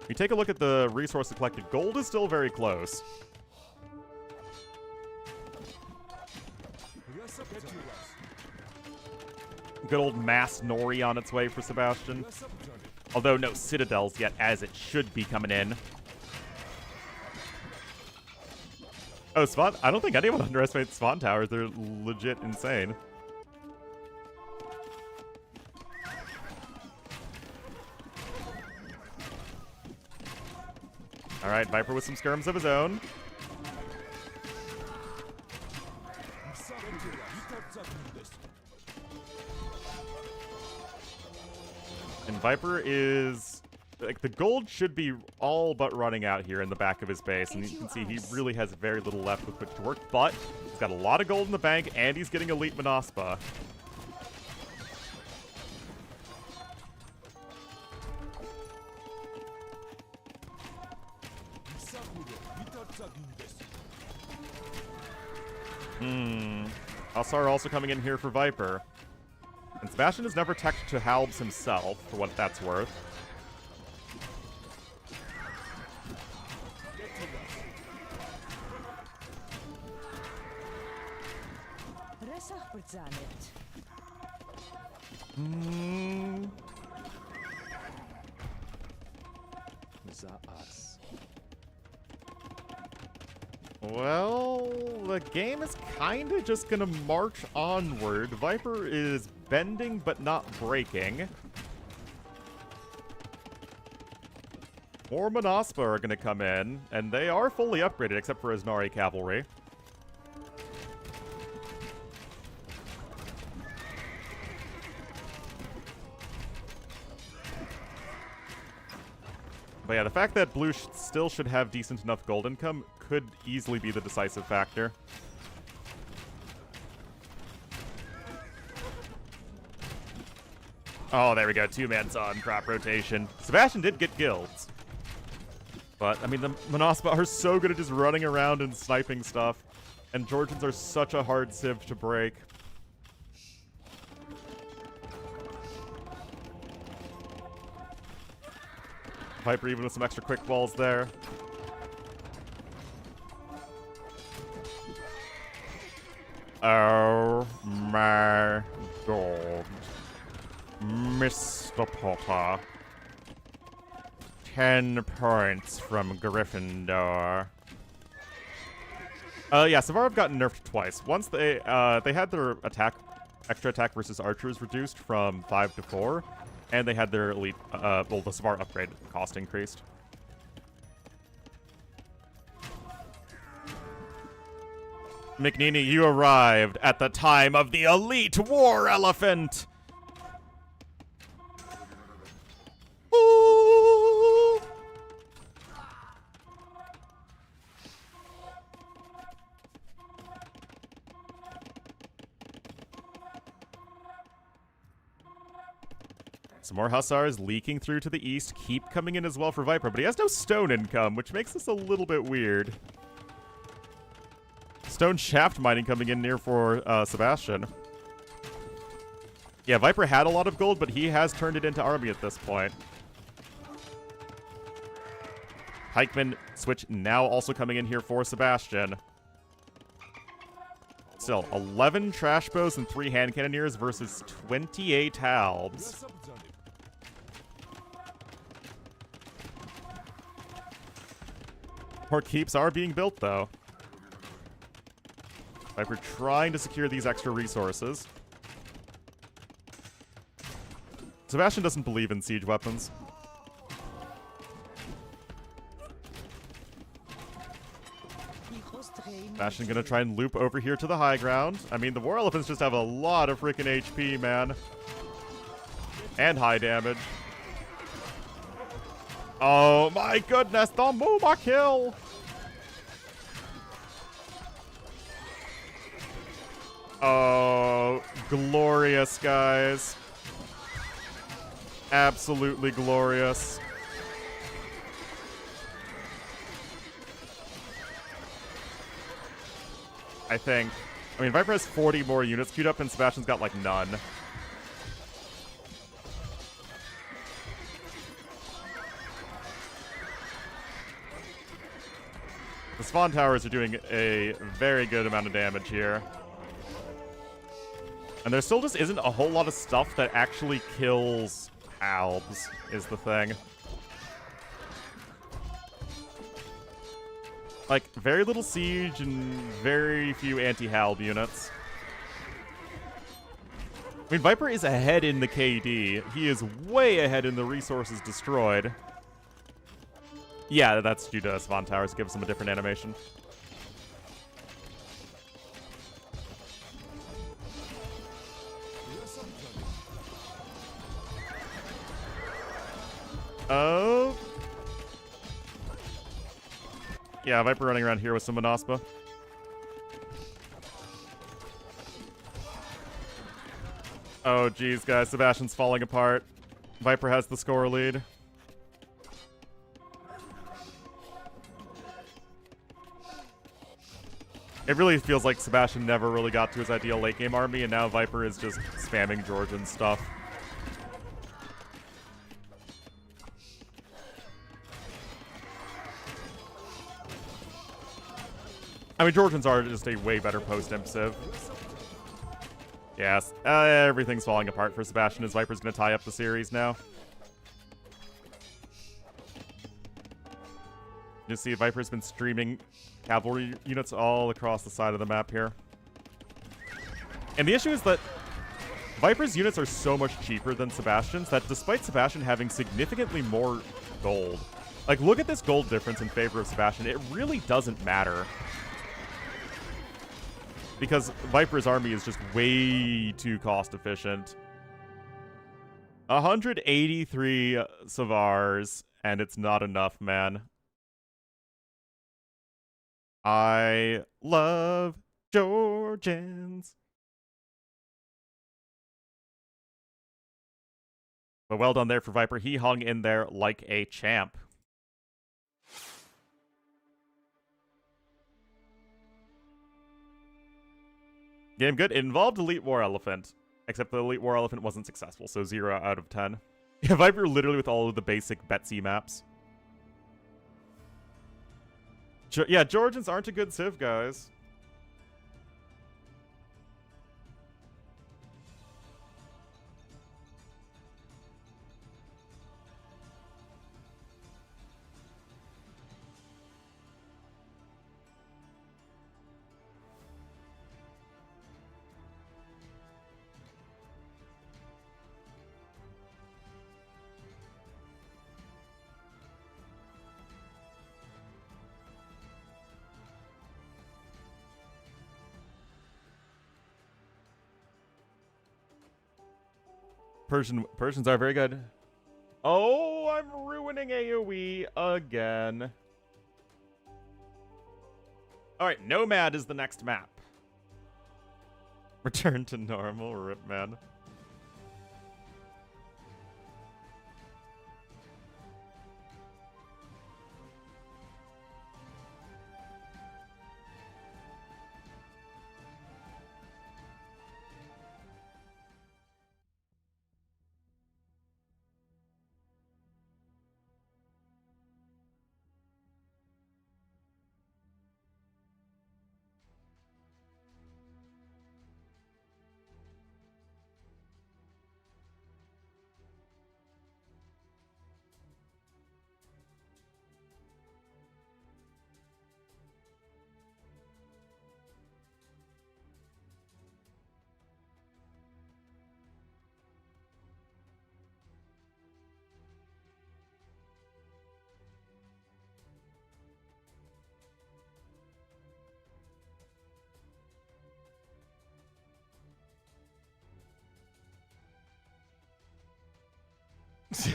You take a look at the resources collected. Gold is still very close. Good old mass Nori on its way for Sebastian. Although no citadels yet, as it should be coming in. Oh, spawn. I don't think anyone underestimates spawn towers. They're legit insane. Alright, Viper with some skirms of his own. And Viper is... like, the gold should be all but running out here in the back of his base. And you can see he really has very little left with which to work. But he's got a lot of gold in the bank, and he's getting elite Monospa. Alsar also coming in here for Viper. And Sebastian has never teched to Halbs himself, for what that's worth. Well, the game is kind of just going to march onward. Viper is bending but not breaking. More Monospa are going to come in, and they are fully upgraded except for Isnari Cavalry. But yeah, the fact that blue still should have decent enough gold income could easily be the decisive factor. Oh, there we go. Two-man on crop rotation. Sebastian did get guilds. But, I mean, the Monospa are so good at just running around and sniping stuff. And Georgians are such a hard civ to break. Viper even with some extra quick balls there. Oh my gold. Mr. Potter. 10 points from Gryffindor. Yeah, Savara have gotten nerfed twice. Once they had their extra attack versus archers reduced from 5 to 4, and they had their elite, well, the Savara upgrade cost increased. McNeely, you arrived at the time of the elite war elephant! Ooh! Some more Hussars leaking through to the east, keep coming in as well for Viper, but he has no stone income, which makes this a little bit weird. Stone shaft mining coming in near for Sebastian. Yeah, Viper had a lot of gold, but he has turned it into army at this point. Pikeman switch now also coming in here for Sebastian. Still, 11 trash bows and 3 hand cannoneers versus 28 halbs. More keeps are being built, though. Viper trying to secure these extra resources. Sebastian doesn't believe in siege weapons. Sebastian gonna try and loop over here to the high ground. I mean, the war elephants just have a lot of freaking HP, man. And high damage. Oh my goodness, the Mooba kill! Oh, glorious, guys. Absolutely glorious. I think. I mean, Viper has 40 more units queued up, and Sebastian's got, like, none. The spawn towers are doing a very good amount of damage here. And there still just isn't a whole lot of stuff that actually kills halbs, is the thing. Like, very little siege and very few anti-halb units. I mean, Viper is ahead in the KD. He is way ahead in the resources destroyed. Yeah, that's due to spawn towers. Gives him a different animation. Oh. Yeah, Viper running around here with some Monospa. Oh, geez, guys. Sebastian's falling apart. Viper has the score lead. It really feels like Sebastian never really got to his ideal late game army, and now Viper is just spamming Georgian stuff. I mean, Georgians are just a way better post-imp civ. Yes, everything's falling apart for Sebastian as Viper's going to tie up the series now. You see, Viper's been streaming cavalry units all across the side of the map here. And the issue is that Viper's units are so much cheaper than Sebastian's that despite Sebastian having significantly more gold, like, look at this gold difference in favor of Sebastian, it really doesn't matter. Because Viper's army is just way too cost efficient. 183 Savars, and it's not enough, man. I love Georgians. But well done there for Viper. He hung in there like a champ. Game good. It involved Elite War Elephant. Except the Elite War Elephant wasn't successful, so 0 out of 10. Yeah, Viper literally with all of the basic Betsy maps. Yeah, Georgians aren't a good civ, guys. Persians are very good. Oh, I'm ruining AoE again. Alright, Nomad is the next map. Return to normal, rip man.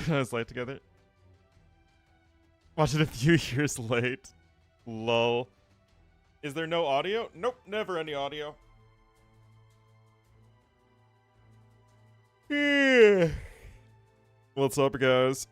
I was late together. Watch it a few years late. Lol. Is there no audio? Nope, never any audio. What's up, guys?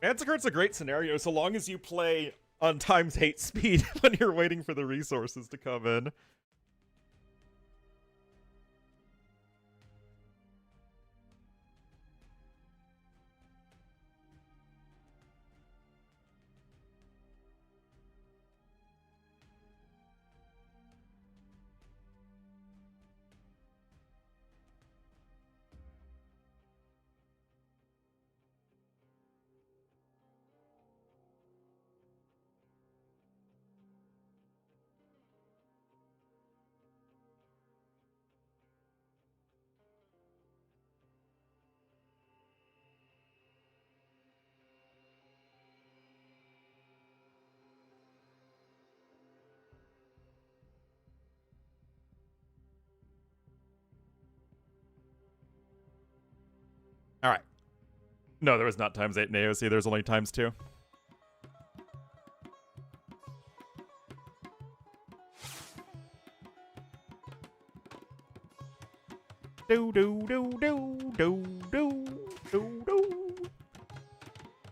Manticore's a great scenario so long as you play on ×8 speed when you're waiting for the resources to come in. All right. No, there was not ×8 in AOC. There's only ×2.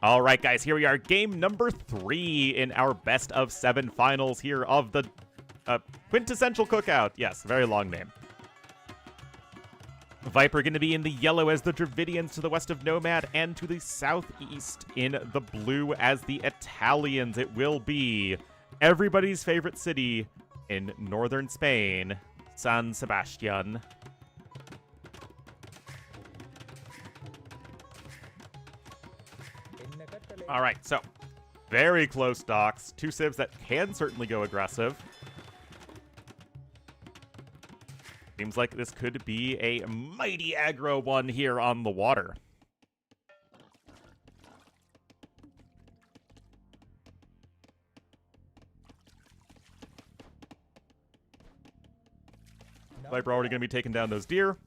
All right, guys, here we are. Game number 3 in our best of 7 finals here of the Quintessential Cookout. Yes, very long name. Viper going to be in the yellow as the Dravidians to the west of Nomad, and to the southeast in the blue as the Italians. It will be everybody's favorite city in northern Spain, San Sebastian. All right, so very close docks. 2 civs that can certainly go aggressive. Seems like this could be a mighty aggro one here on the water. Viper already going to be taking down those deer.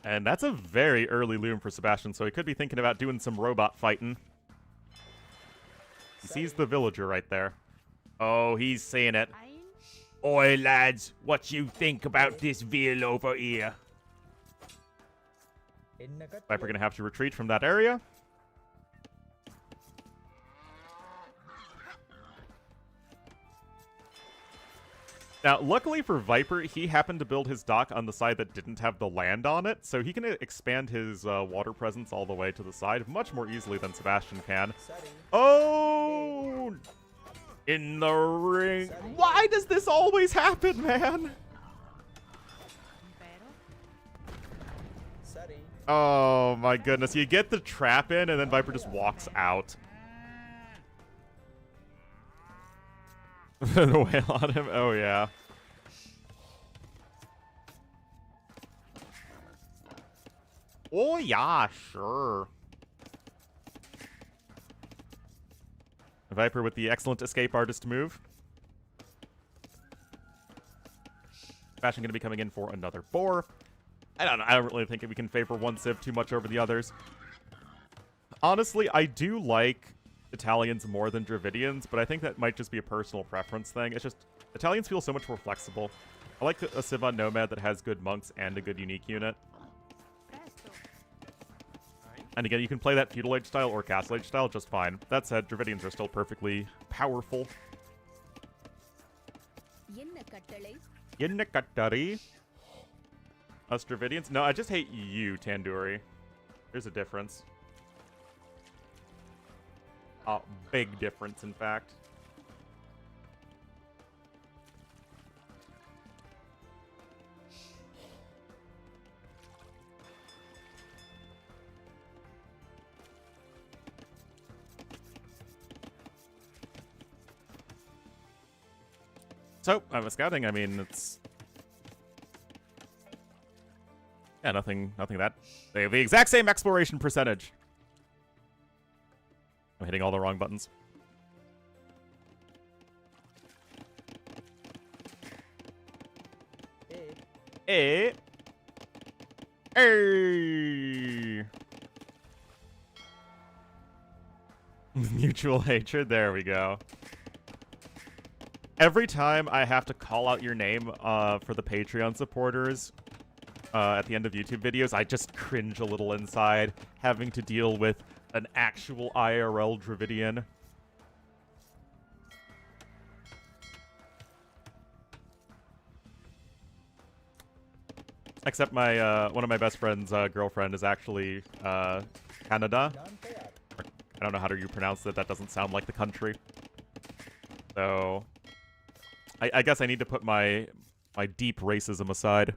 And that's a very early loom for Sebastian, so he could be thinking about doing some robot fighting. He sees the villager right there. Oh, he's saying it. Oi, lads, what you think about this veal over here? Viper gonna have to retreat from that area. Now, luckily for Viper, he happened to build his dock on the side that didn't have the land on it, so he can expand his water presence all the way to the side much more easily than Sebastian can. Oh! In the ring. Why does this always happen, man? Oh my goodness. You get the trap in and then Viper just walks out. The whale on him? Oh yeah. Oh yeah, sure. Viper with the excellent escape artist move. Sebastian going to be coming in for another boar. I don't know. I don't really think we can favor one civ too much over the others. Honestly, I do like Italians more than Dravidians, but I think that might just be a personal preference thing. It's just, Italians feel so much more flexible. I like a civ on Nomad that has good monks and a good unique unit. And again, you can play that Feudal Age style or Castle Age style just fine. That said, Dravidians are still perfectly powerful. Yinnakattari. Us Dravidians? No, I just hate you, Tandoori. There's a difference. A big difference, in fact. So, I'm scouting. I mean, it's... Yeah, nothing that... They have the exact same exploration percentage. I'm hitting all the wrong buttons. Hey. Hey. Mutual hatred. There we go. Every time I have to call out your name for the Patreon supporters at the end of YouTube videos, I just cringe a little inside, having to deal with an actual IRL Dravidian. Except my one of my best friend's girlfriend is actually Canada. I don't know how do you pronounce it. That doesn't sound like the country. So I guess I need to put my deep racism aside.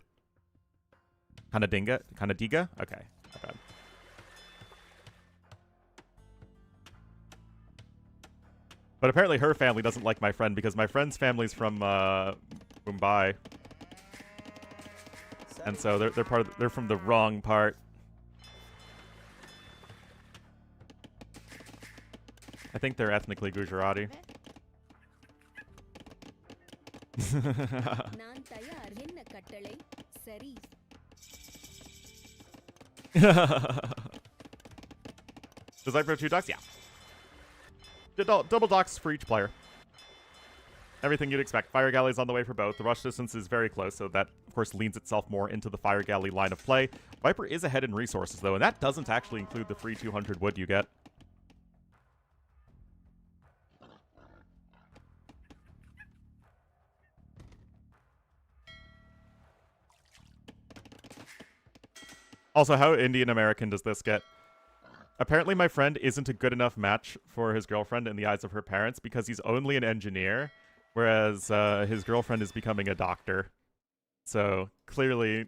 Canadiga? Okay, not bad. But apparently her family doesn't like my friend because my friend's family's from Mumbai. And so they're from the wrong part. I think they're ethnically Gujarati. Does I pro 2 docks? Yeah. Double docks for each player. Everything you'd expect. Fire Galley's on the way for both. The rush distance is very close, so that, of course, leans itself more into the Fire Galley line of play. Viper is ahead in resources, though, and that doesn't actually include the free 200 wood you get. Also, how Indian American does this get? Apparently my friend isn't a good enough match for his girlfriend in the eyes of her parents because he's only an engineer, whereas his girlfriend is becoming a doctor. So, clearly,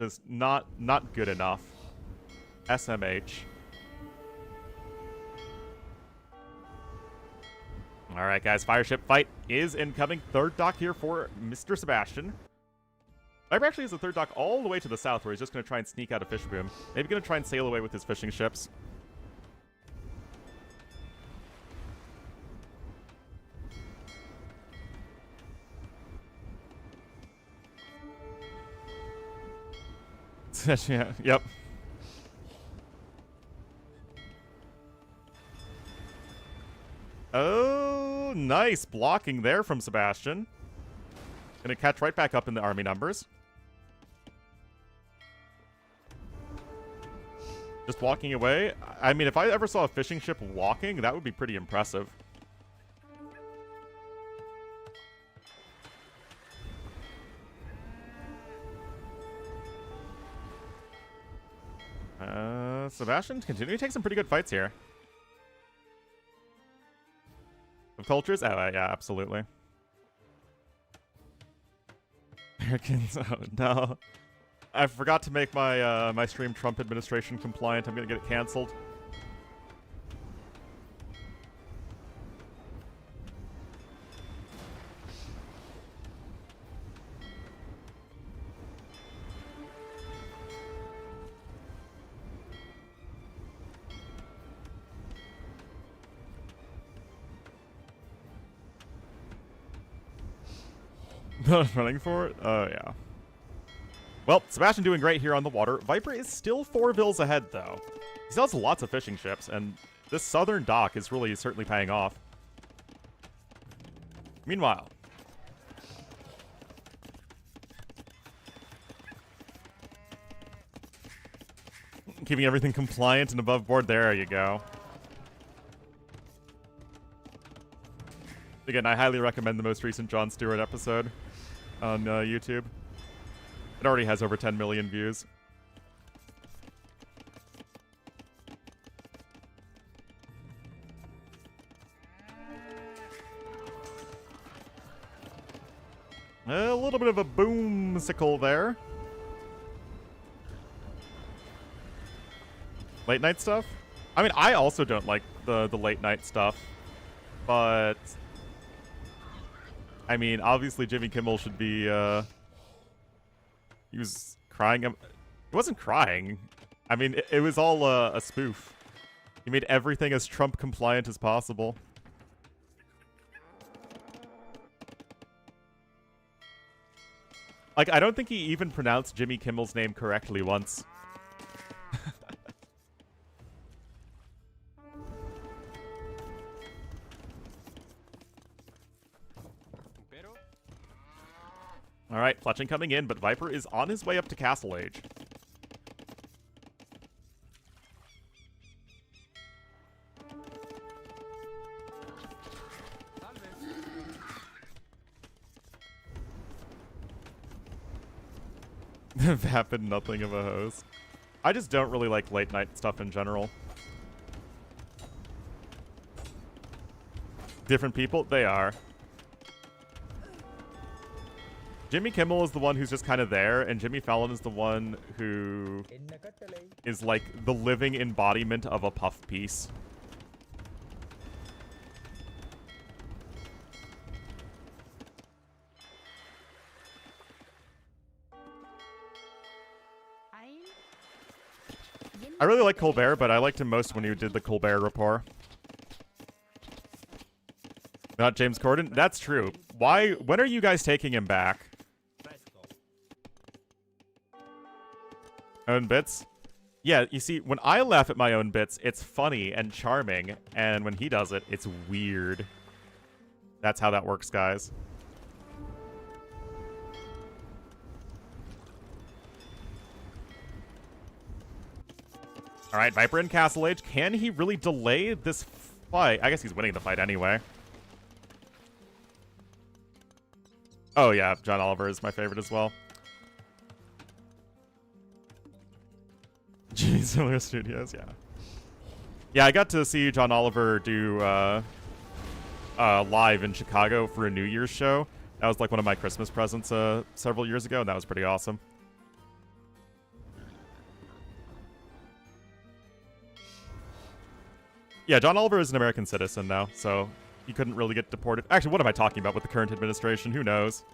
just not good enough. SMH. Alright guys, Fireship fight is incoming. Third dock here for Mr. Sebastian. Viper actually has a third dock all the way to the south where he's just going to try and sneak out a fish boom. Maybe going to try and sail away with his fishing ships. Yeah, yep. Oh, nice blocking there from Sebastian. Gonna catch right back up in the army numbers. Just walking away. I mean, if I ever saw a fishing ship walking, that would be pretty impressive. Sebastian continuing to take some pretty good fights here. Of cultures? Oh, yeah, absolutely. Americans, oh no. I forgot to make my my stream Trump administration compliant. I'm gonna get it canceled. Running for it? Oh, yeah. Well, Sebastian doing great here on the water. Viper is still 4 vills ahead, though. He still has lots of fishing ships, and this southern dock is really certainly paying off. Meanwhile, keeping everything compliant and above board. There you go. Again, I highly recommend the most recent Jon Stewart episode on YouTube. It already has over 10 million views. A little bit of a boomsicle there. Late night stuff? I mean, I also don't like the late night stuff, but I mean, obviously Jimmy Kimmel should be, he was crying. It wasn't crying. I mean, it was all a spoof. He made everything as Trump compliant as possible. Like, I don't think he even pronounced Jimmy Kimmel's name correctly once. Alright, Fletching coming in, but Viper is on his way up to Castle Age. Vapid, nothing of a host. I just don't really like late night stuff in general. Different people? They are. Jimmy Kimmel is the one who's just kind of there, and Jimmy Fallon is the one who is like the living embodiment of a puff piece. I really like Colbert, but I liked him most when he did the Colbert Report. Not James Corden? That's true. Why? When are you guys taking him back? Own bits? Yeah, you see, when I laugh at my own bits, it's funny and charming, and when he does it, it's weird. That's how that works, guys. Alright, Viper in Castle Age. Can he really delay this fight? I guess he's winning the fight anyway. Oh yeah, John Oliver is my favorite as well. Jimmy Similar Studios, yeah. Yeah, I got to see John Oliver do live in Chicago for a New Year's show. That was like one of my Christmas presents several years ago, and that was pretty awesome. Yeah, John Oliver is an American citizen now, so he couldn't really get deported. Actually, what am I talking about with the current administration? Who knows?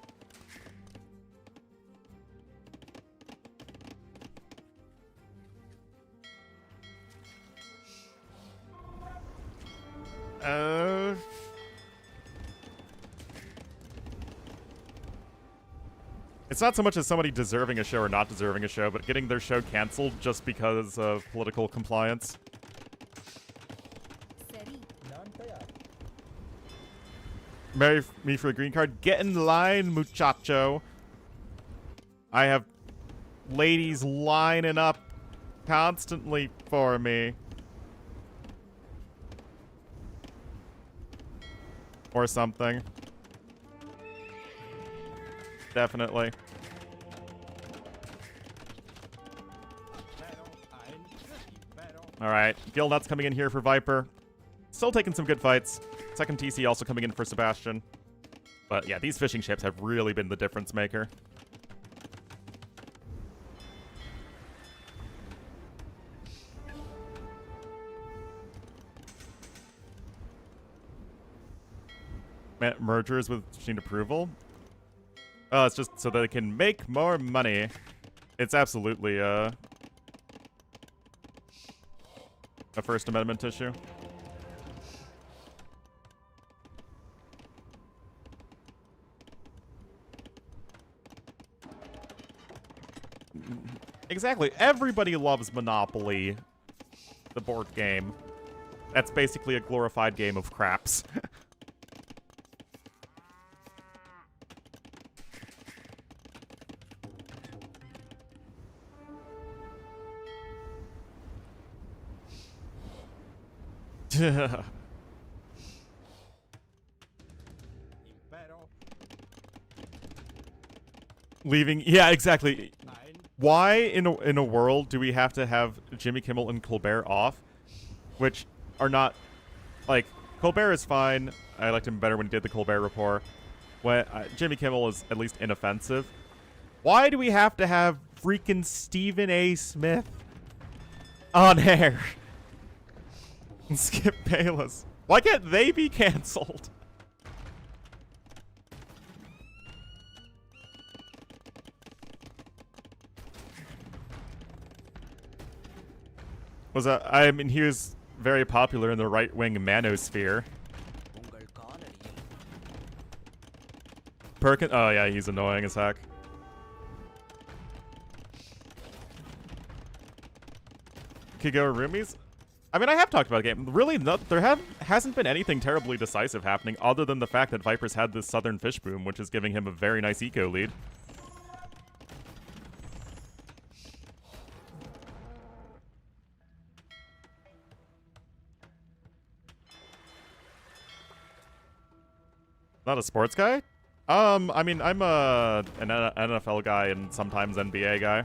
It's not so much as somebody deserving a show or not deserving a show, but getting their show canceled just because of political compliance. Marry me for a green card. Get in line, muchacho. I have ladies lining up constantly for me. Or something. Definitely. Alright, Gilnut's coming in here for Viper. Still taking some good fights. Second TC also coming in for Sebastian. But yeah, these fishing ships have really been the difference maker. Mergers with machine approval? Oh, it's just so that they can make more money. It's absolutely a First Amendment issue. exactly. Everybody loves Monopoly, the board game. That's basically a glorified game of craps. Leaving, yeah, exactly. Why in a world do we have to have Jimmy Kimmel and Colbert off, which are not, like, Colbert is fine. I liked him better when he did the Colbert Report. When Jimmy Kimmel is at least inoffensive. Why do we have to have freaking Stephen A. Smith on air? And Skip Bayless. Why can't they be canceled? I mean, he was very popular in the right-wing manosphere. Perkin? Oh, yeah, he's annoying as heck. Kigo Roomies? I mean, I have talked about the game. Really, hasn't been anything terribly decisive happening other than the fact that Viper's had this Southern Fish Boom, which is giving him a very nice eco lead. Not a sports guy? I mean, I'm an NFL guy and sometimes NBA guy.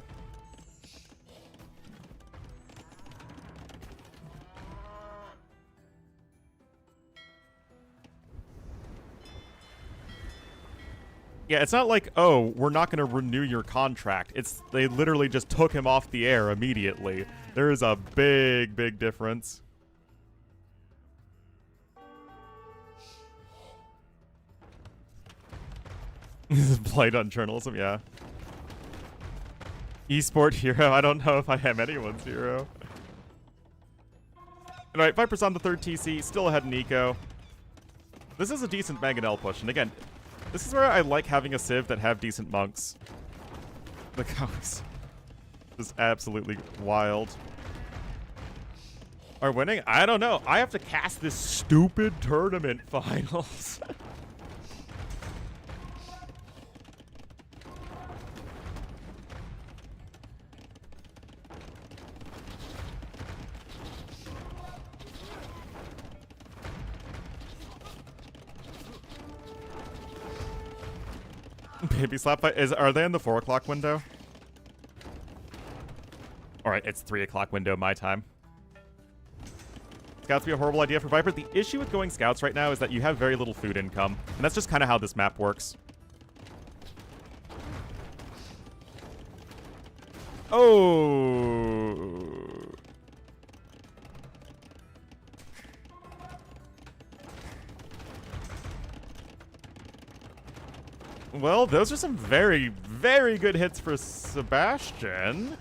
Yeah, it's not like, oh, we're not going to renew your contract. They literally just took him off the air immediately. There is a big, big difference. Played on journalism, yeah. Esport hero? I don't know if I am anyone's hero. Alright, Viper's on the third TC, still ahead in eco. This is a decent Mangonel push, and again, this is where I like having a Civ that have decent monks. The cows. Just absolutely wild. Are winning? I don't know. I have to cast this stupid tournament finals. Baby slap fight. Are they in the 4 o'clock window? Alright, it's 3 o'clock window my time. Scouts be a horrible idea for Viper. The issue with going scouts right now is that you have very little food income. And that's just kind of how this map works. Oh. Well, those are some very, very good hits for Sebastian.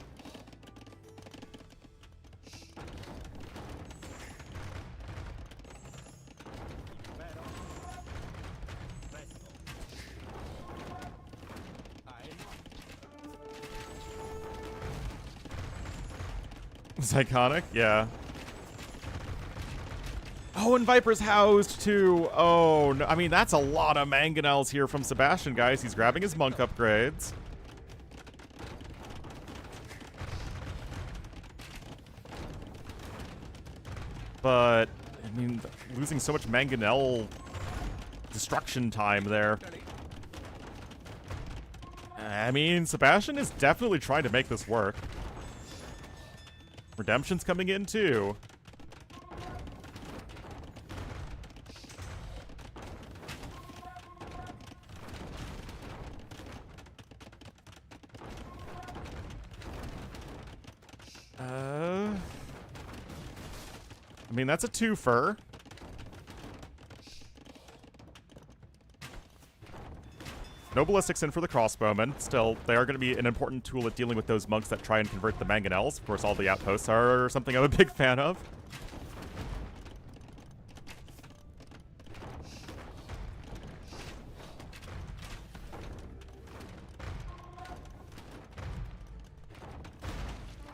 It's iconic, yeah. Oh, and Viper's housed too. Oh, no. I mean, that's a lot of mangonels here from Sebastian, guys. He's grabbing his monk upgrades. But, I mean, losing so much mangonel destruction time there. I mean, Sebastian is definitely trying to make this work. Redemption's coming in too. I mean, that's a twofer. No ballistics in for the crossbowmen. Still, they are going to be an important tool at dealing with those monks that try and convert the mangonels. Of course, all the outposts are something I'm a big fan of.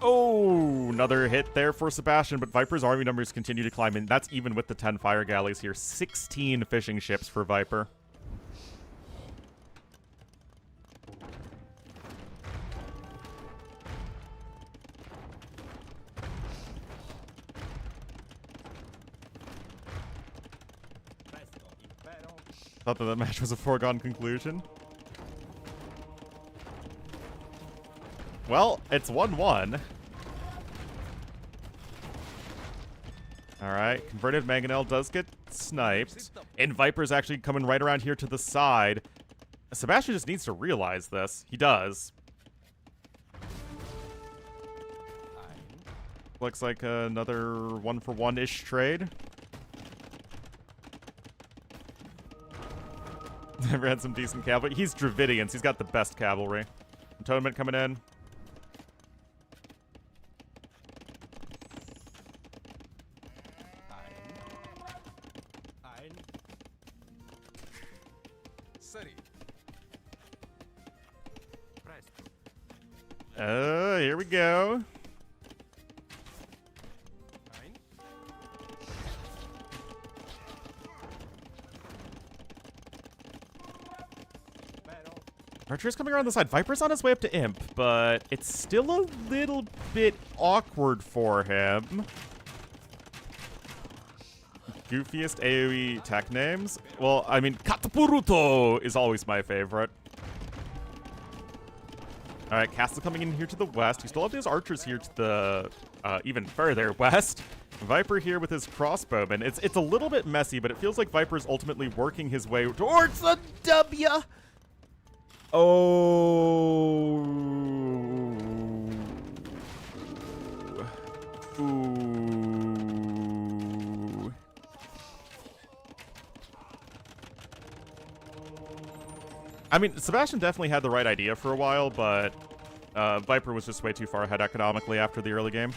Oh, another hit there for Sebastian, but Viper's army numbers continue to climb in. That's even with the 10 fire galleys here. 16 fishing ships for Viper. Thought that match was a foregone conclusion. Well, it's 1-1. Alright, converted mangonel does get sniped. And Viper's actually coming right around here to the side. Sebastian just needs to realize this. He does. Looks like another 1-for-1-ish trade. Never had some decent cavalry. He's Dravidians. He's got the best cavalry. Atonement coming in. Here we go. Archer's coming around the side. Viper's on his way up to Imp, but it's still a little bit awkward for him. Goofiest AoE tech names? Well, I mean, Katapuruto is always my favorite. Alright, Castle coming in here to the west. You still have those archers here to the even further west. Viper here with his crossbowman. It's a little bit messy, but it feels like Viper's ultimately working his way towards the W. Oh. Ooh. I mean, Sebastian definitely had the right idea for a while, but Viper was just way too far ahead economically after the early game.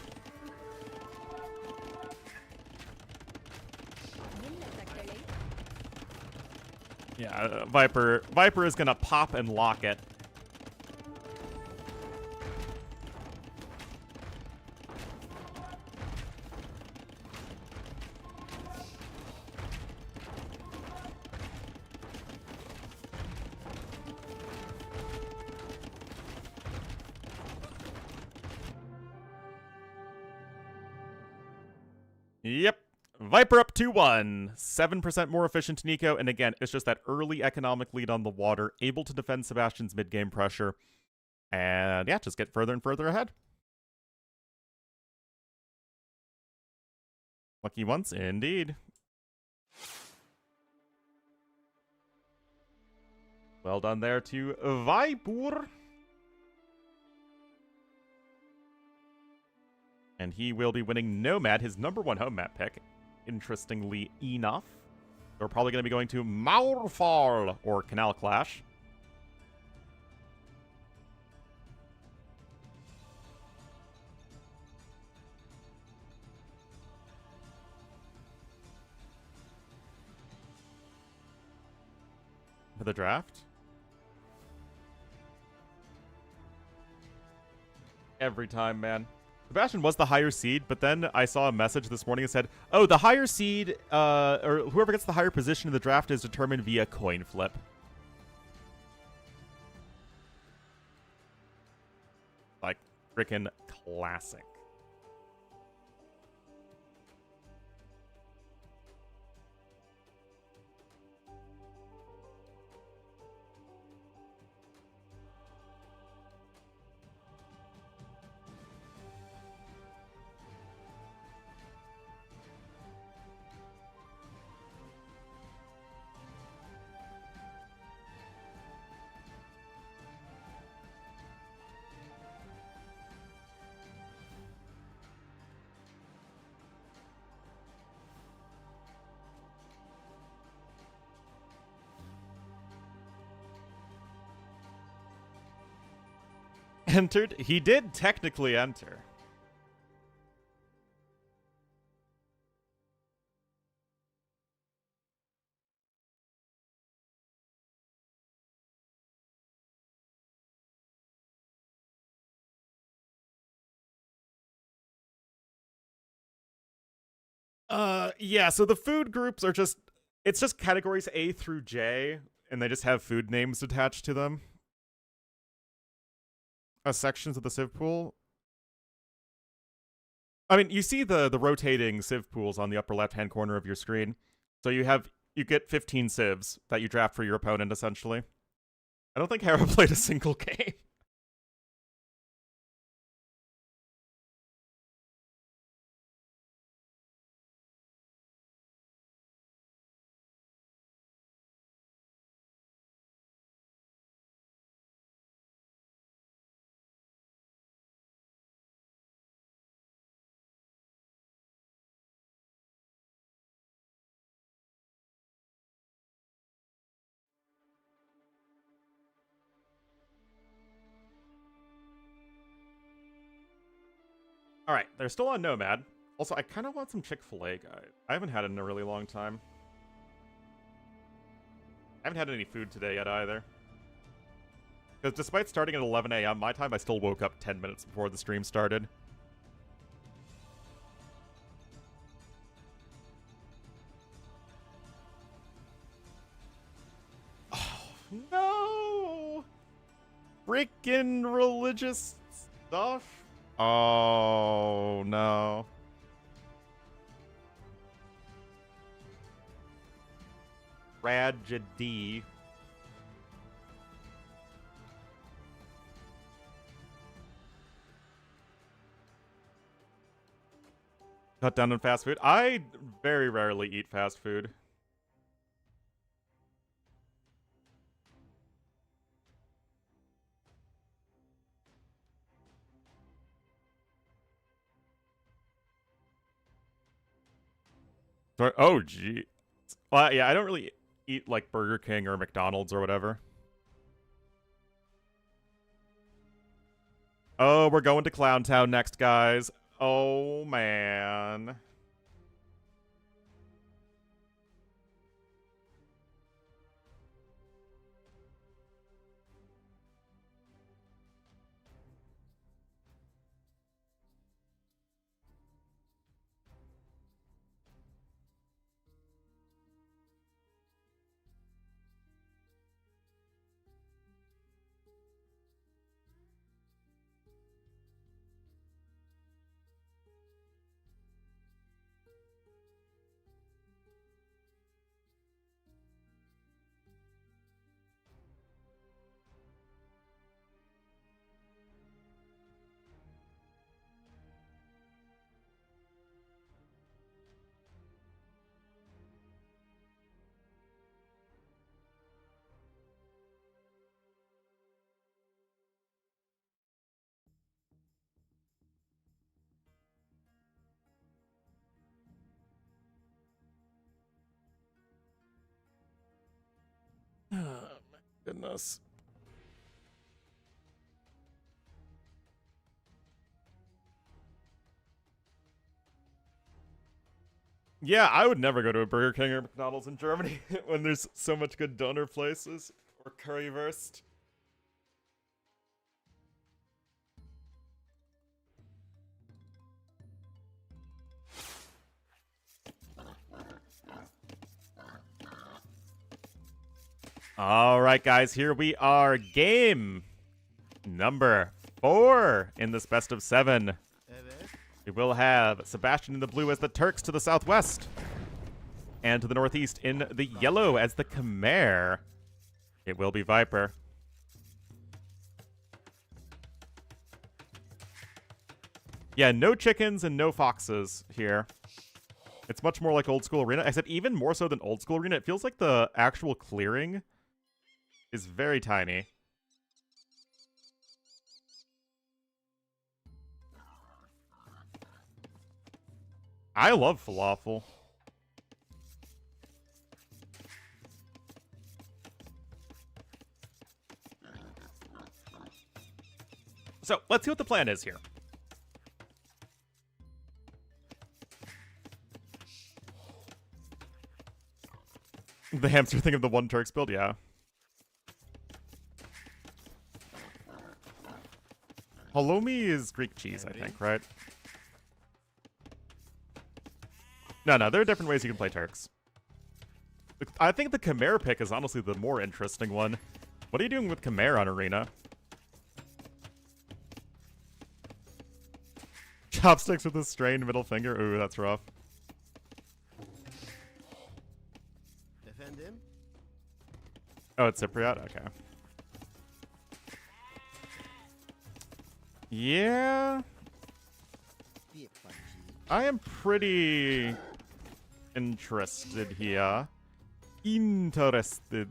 Yeah, Viper is gonna pop and lock it. Yep. Viper up 2-1. 7% more efficient to Nico. And again, it's just that early economic lead on the water, able to defend Sebastian's mid-game pressure. And yeah, just get further and further ahead. Lucky once, indeed. Well done there to Viper. And he will be winning Nomad, his #1 home map pick. Interestingly enough. We're probably going to be going to Maurfall, or Canal Clash. For the draft. Every time, man. Sebastian was the higher seed, but then I saw a message this morning that said, oh, the higher seed, or whoever gets the higher position in the draft is determined via coin flip. Like, freaking classic. Entered? He did technically enter. Yeah, so the food groups are just, it's just categories A through J, and they just have food names attached to them. Sections of the Civ pool. I mean, you see the rotating Civ pools on the upper left-hand corner of your screen. So you get 15 Civs that you draft for your opponent, essentially. I don't think Hera played a single game. All right, they're still on Nomad. Also, I kind of want some Chick-fil-A, guys. I haven't had it in a really long time. I haven't had any food today yet, either. Because despite starting at 11 a.m. my time, I still woke up 10 minutes before the stream started. Oh, no! Freaking religious stuff? Oh, no. Tragedy. Cut down on fast food. I very rarely eat fast food. Oh, gee. Well, yeah, I don't really eat like Burger King or McDonald's or whatever. Oh, we're going to Clown Town next, guys. Oh, man. Oh, my goodness. Yeah, I would never go to a Burger King or McDonald's in Germany when there's so much good doner places or currywurst. All right, guys, here we are. Game number 4 in this best of 7. We will have Sebastian in the blue as the Turks to the southwest. And to the northeast in the yellow as the Khmer. It will be Viper. Yeah, no chickens and no foxes here. It's much more like old school arena. I said even more so than old school arena. It feels like the actual clearing is very tiny. I love falafel. So, let's see what the plan is here. The hamster thing of the one Turks build, yeah. Halloumi is Greek cheese, I think, right? No, there are different ways you can play Turks. I think the Khmer pick is honestly the more interesting one. What are you doing with Khmer on Arena? Chopsticks with a strained middle finger? Ooh, that's rough. Efendim? Oh, it's Cypriot? Okay. Yeah. Bir parça. I am pretty interested here. Interested.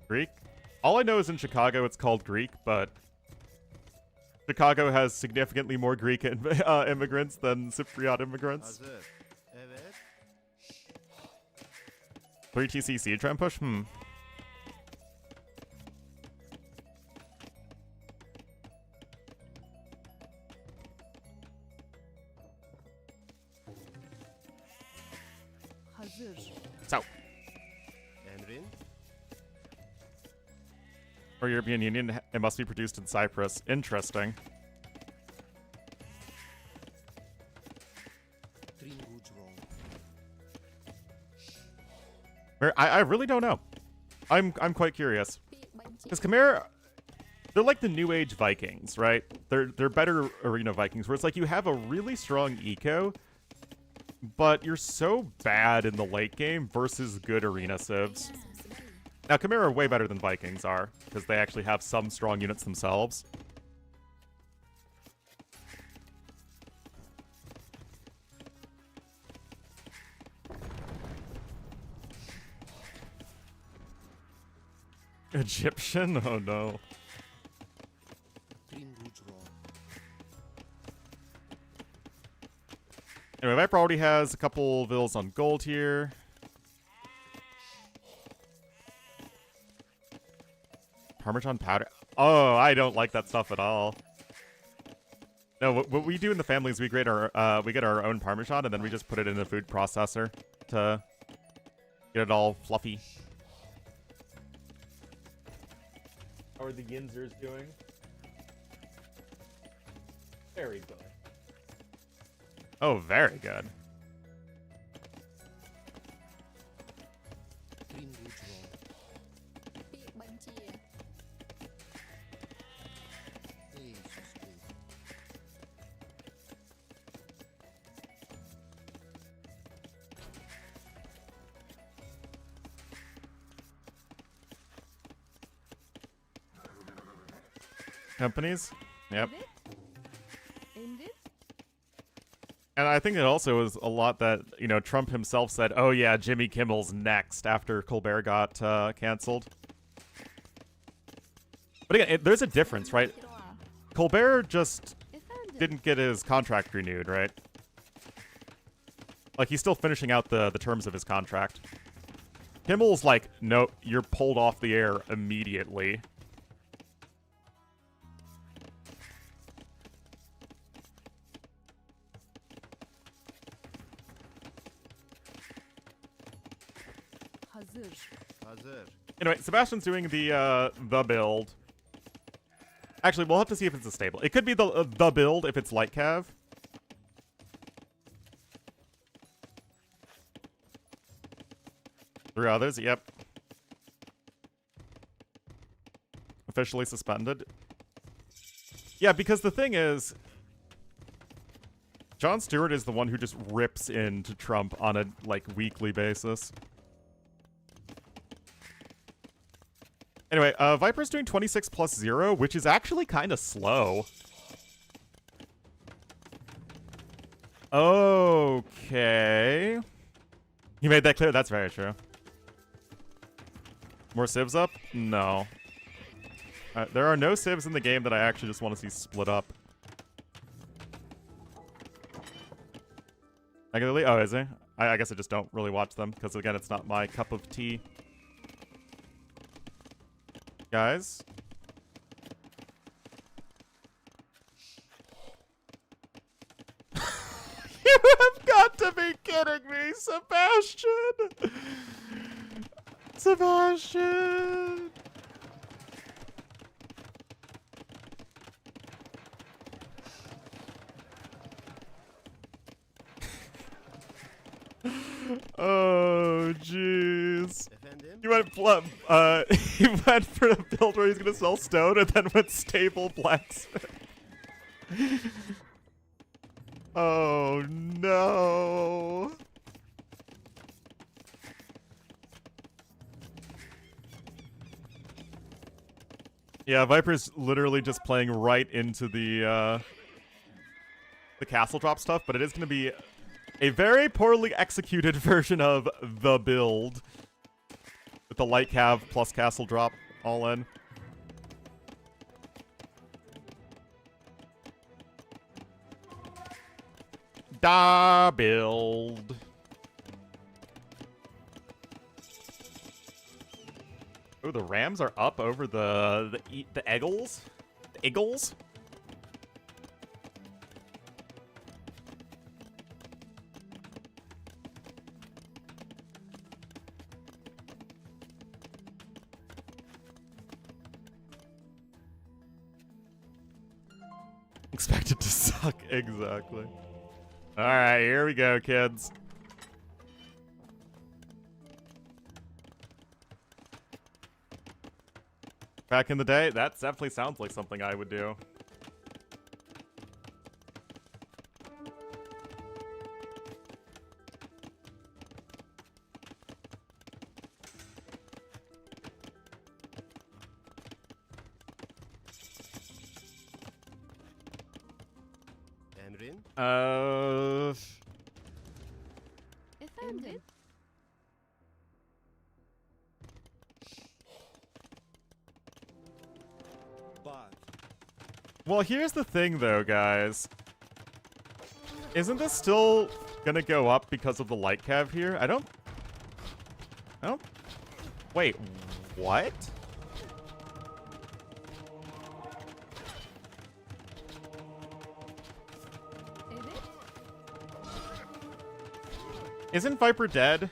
Greek? All I know is in Chicago it's called Greek, but Chicago has significantly more Greek immigrants than Cypriot immigrants. Hazır. Evet. 3 TCC try and push? Hazır. So, Emrin? for European Union, it must be produced in Cyprus. Interesting. I really don't know. I'm quite curious. Because Khmer, they're like the New Age Vikings, right? They're better arena Vikings, where it's like you have a really strong eco, but you're so bad in the late game versus good arena civs. Now, Khmer are way better than Vikings are, because they actually have some strong units themselves. Egyptian? Oh no. Anyway, Viper already has a couple villas on gold here. Parmesan powder. Oh, I don't like that stuff at all. No, what we do in the family is we get our own Parmesan and then we just put it in a food processor to get it all fluffy. How are the Yinzers doing? Very good. Oh, very good. Companies? Yep. And I think it also was a lot that, you know, Trump himself said, oh yeah, Jimmy Kimmel's next after Colbert got canceled. But again, there's a difference, right? Colbert just didn't get his contract renewed, right? Like, he's still finishing out the terms of his contract. Kimmel's like, nope, you're pulled off the air immediately. Hazır. Anyway, Sebastian's doing the build. Actually, we'll have to see if it's a stable. It could be the build if it's light cav. Three others, yep. Officially suspended. Yeah, because the thing is, Jon Stewart is the one who just rips into Trump on a, like, weekly basis. Anyway, Viper's doing 26 plus 0, which is actually kind of slow. Okay. He made that clear. That's very true. More civs up? No. There are no civs in the game that I actually just want to see split up. Regularly? Oh, is he? I guess I just don't really watch them, because again, it's not my cup of tea. Guys? You have got to be kidding me, Sebastian! Sebastian! Oh, jeez. Efendim? He went he went for a build where he's gonna sell stone and then went stable blacksmith. Oh no. Yeah, Viper's literally just playing right into the castle drop stuff, but it is gonna be a very poorly executed version of the build. With the light cav plus castle drop all in. Da build. Oh, the Rams are up over the Eagles? The Eagles? Expected to suck, exactly. Alright, here we go, kids. Back in the day, that definitely sounds like something I would do. Emrin? Efendim? Well, here's the thing, though, guys. Isn't this still gonna go up because of the light cav here? I don't... Wait, what? Evet. Isn't Viper dead?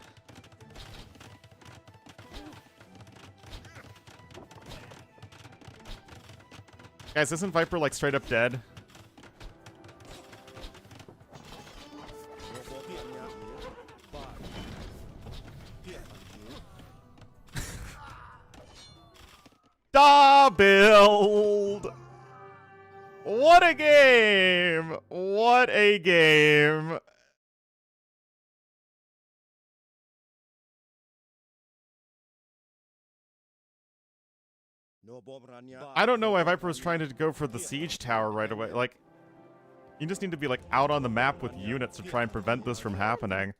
Guys, isn't Viper, like, straight up dead? Da build! What a game! What a game! I don't know why Viper was trying to go for the siege tower right away. Like, you just need to be, like, out on the map with units to try and prevent this from happening.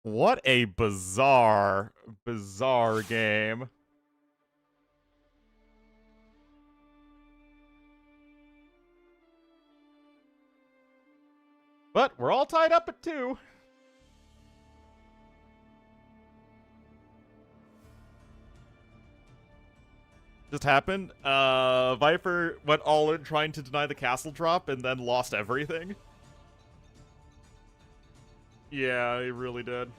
What a bizarre, bizarre game. But we're all tied up at 2. Just happened. Viper went all in trying to deny the castle drop and then lost everything. Yeah, he really did.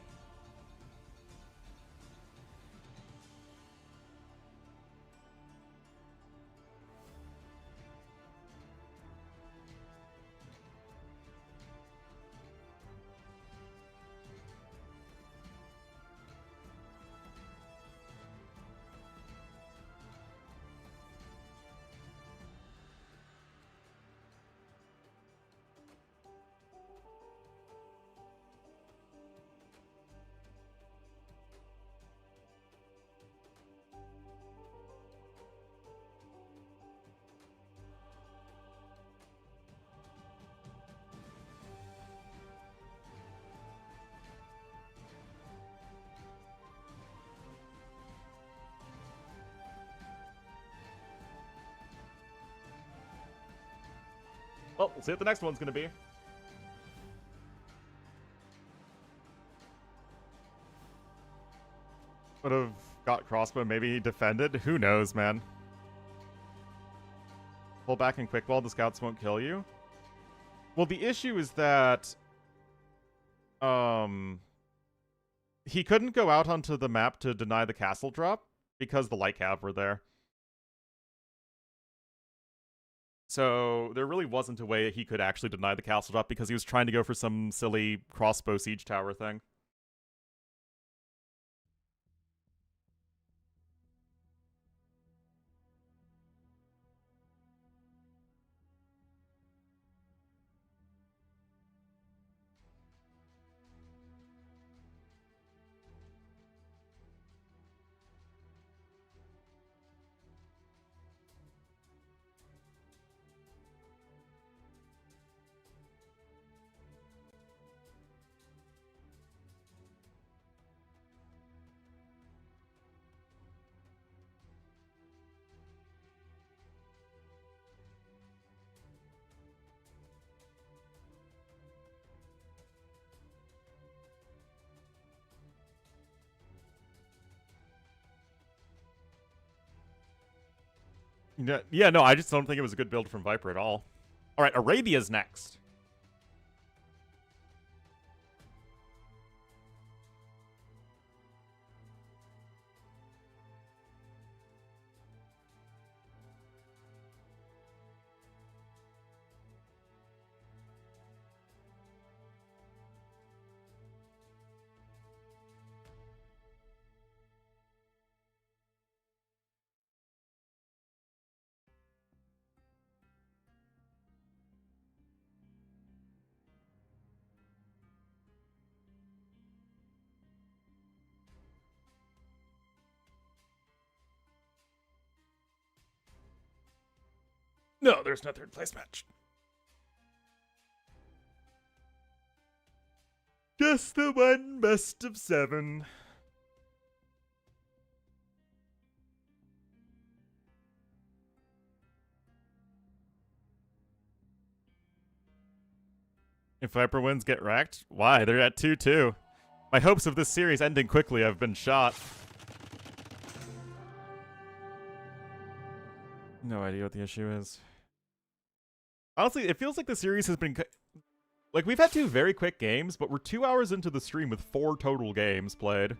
Well, we'll see what the next one's gonna be. Would have got crossbow, maybe he defended. Who knows, man? Pull back and quick wall, the scouts won't kill you. Well, the issue is that he couldn't go out onto the map to deny the castle drop because the light cav were there. So there really wasn't a way he could actually deny the castle drop because he was trying to go for some silly crossbow siege tower thing. Yeah, no, I just don't think it was a good build from Viper at all. All right, Arabia's next. No, there's no third place match. Just the one best of 7. If Viper wins, get wrecked? Why? They're at 2-2. My hopes of this series ending quickly have been shot. No idea what the issue is. Honestly, it feels like the series has been... Like, we've had 2 very quick games, but we're 2 hours into the stream with 4 total games played.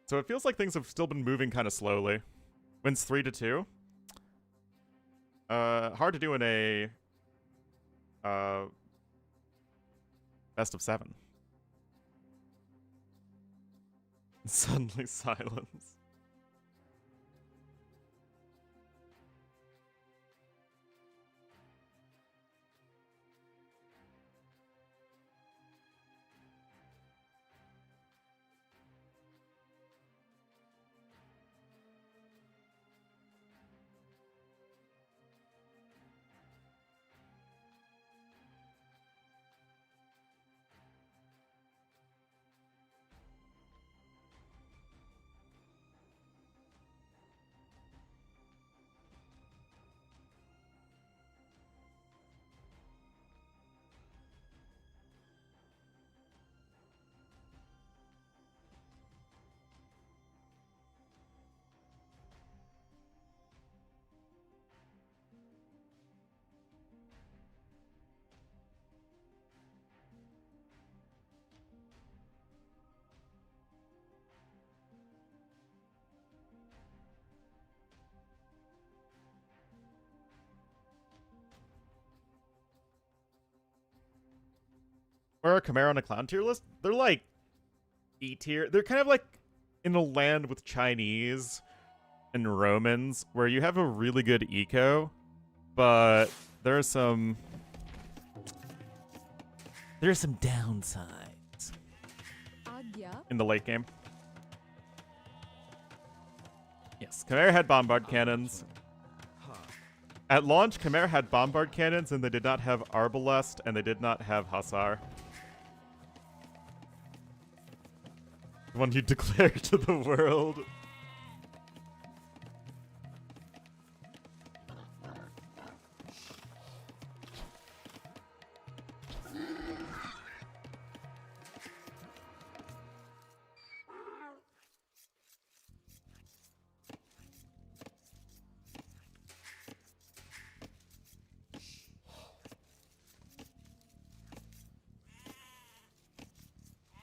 So it feels like things have still been moving kind of slowly. Wins 3-2. Hard to do in a... best of 7. Suddenly silence. Where are Chimera on a clown tier list? They're like E tier. They're kind of like in a land with Chinese and Romans where you have a really good eco, but there's some downsides in the late game. Yes, Chimera had bombard cannons. At launch, Chimera had bombard cannons, and they did not have arbalest, and they did not have hussar. The one you declare to the world.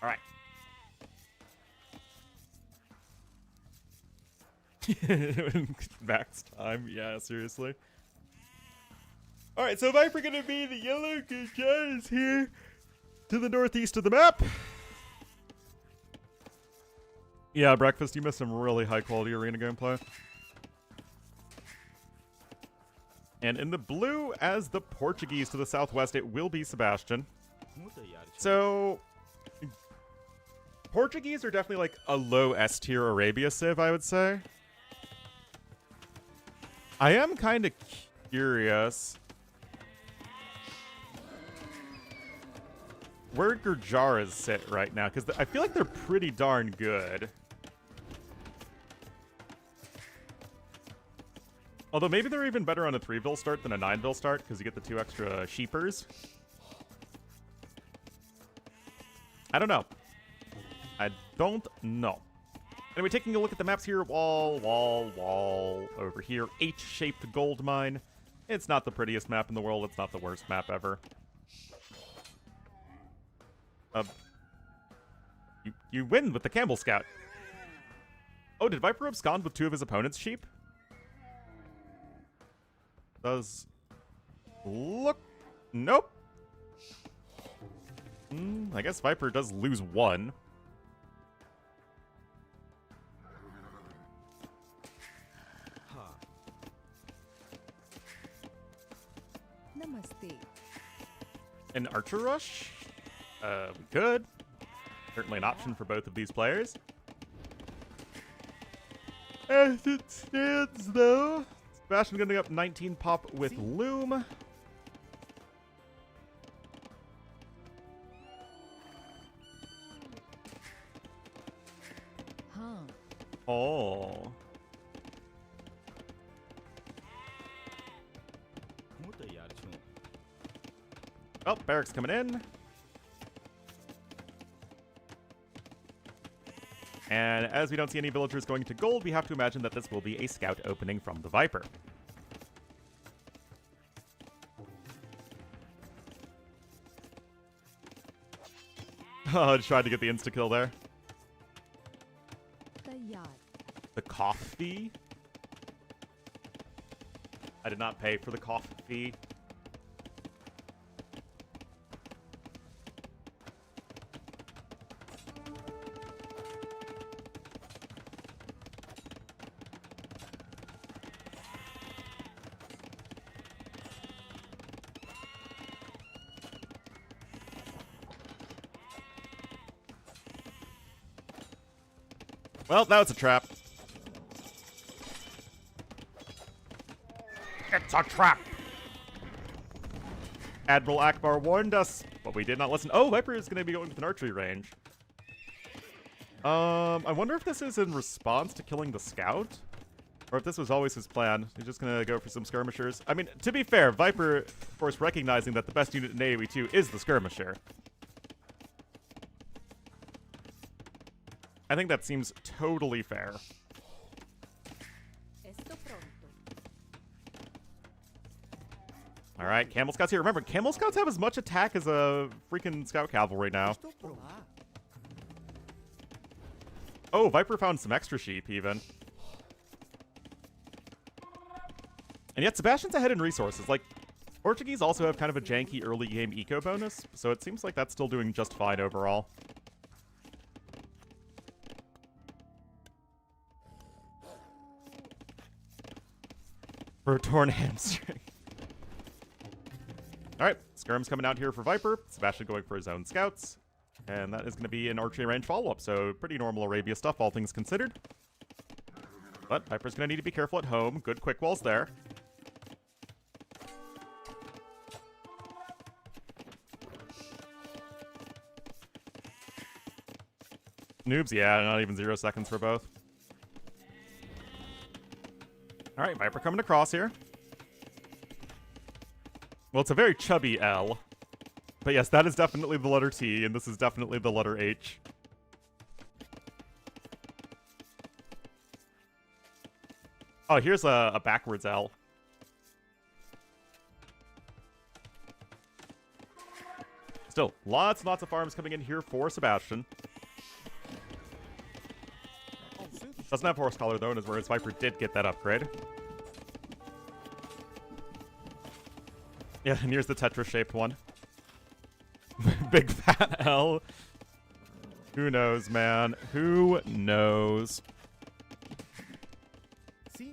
All right. Max time, yeah, seriously. Alright, so Viper gonna be the yellow because John is here to the northeast of the map. Yeah, Breakfast, you missed some really high quality arena gameplay. And in the blue, as the Portuguese to the southwest, it will be Sebastian. So, Portuguese are definitely like a low S tier Arabia Civ, I would say. I am kind of curious where Gurjaras sit right now, because I feel like they're pretty darn good. Although maybe they're even better on a 3-ville start than a 9-ville start, because you get the 2 extra sheepers. I don't know. I don't know. Anyway, taking a look at the maps here. Wall, wall, wall. Over here, H-shaped gold mine. It's not the prettiest map in the world. It's not the worst map ever. You win with the Camel Scout. Oh, did Viper abscond with 2 of his opponent's sheep? Does look... Nope. I guess Viper does lose 1. Namaste. An Archer Rush? We could. Certainly an option for both of these players. As it stands, though, Sebastian getting up 19 pop with Loom. Oh. Oh, Barracks coming in. And as we don't see any villagers going to gold, we have to imagine that this will be a scout opening from the Viper. Oh, I tried to get the insta-kill there. The coffee? I did not pay for the coffee. Well, now it's a trap. It's a trap! Admiral Akbar warned us, but we did not listen. Oh, Viper is going to be going with an archery range. I wonder if this is in response to killing the scout? Or if this was always his plan. He's just going to go for some skirmishers. I mean, to be fair, Viper, of course, recognizing that the best unit in AoE 2 is the skirmisher. I think that seems totally fair. Alright, Camel Scouts here. Remember, Camel Scouts have as much attack as a freaking Scout Cavalry now. Oh, Viper found some extra sheep, even. And yet, Sebastian's ahead in resources. Like, Portuguese also have kind of a janky early game eco bonus, so it seems like that's still doing just fine overall. For a torn hamstring. Alright, Skirm's coming out here for Viper. Sebastian going for his own scouts. And that is going to be an archery range follow-up, so pretty normal Arabia stuff, all things considered. But Viper's going to need to be careful at home. Good quick walls there. Noobs, yeah, not even 0 seconds for both. Alright, Viper coming across here. Well, it's a very chubby L. But yes, that is definitely the letter T, and this is definitely the letter H. Oh, here's a backwards L. Still, lots and lots of farms coming in here for Sebastian. Doesn't have Horse Collar, though, and whereas Viper did get that upgrade. Yeah, and here's the Tetra-shaped one. Big fat L. Who knows, man? Who knows?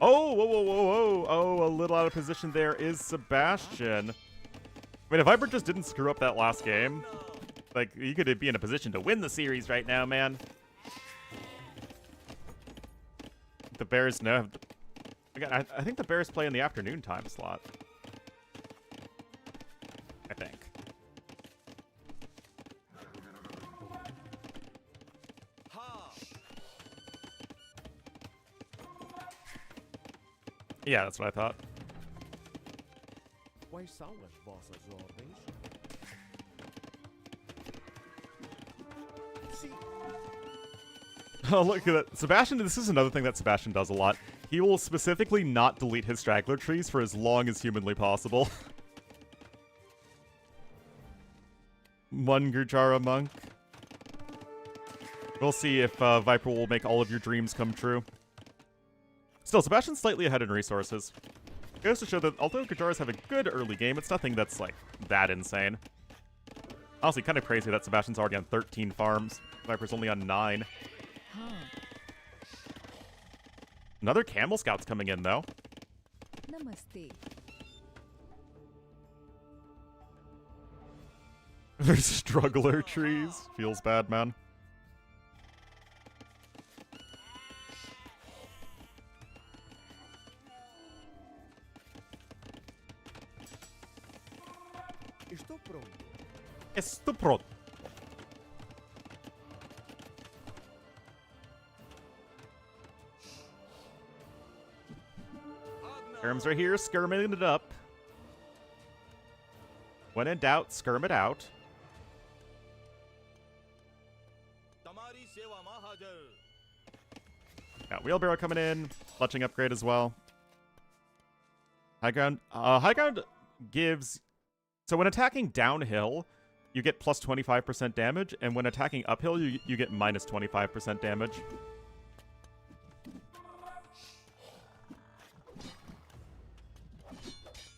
Oh, whoa, whoa, whoa, whoa. Oh, a little out of position there is Sebastian. I mean, if Viper just didn't screw up that last game, like, he could be in a position to win the series right now, man. The Bears know. Again, I think the Bears play in the afternoon time slot. I think. Yeah, that's what I thought. Quais são as vossas ordens? Oh, look at that. Sebastian, this is another thing that Sebastian does a lot. He will specifically not delete his straggler trees for as long as humanly possible. One Gurjara monk. We'll see if Viper will make all of your dreams come true. Still, Sebastian's slightly ahead in resources. Goes to show that although Gurjaras have a good early game, it's nothing that's, like, that insane. Honestly, kind of crazy that Sebastian's already on 13 farms. Viper's only on 9. Another Camel Scout's coming in, though. Namaste. There's struggler trees. Feels bad, man. Estou pronto. Estou pronto. Skirms are here, skirming it up. When in doubt, skirm it out. Got Wheelbarrow coming in, clutching upgrade as well. High ground gives... So when attacking downhill, you get plus 25% damage, and when attacking uphill, you get minus 25% damage.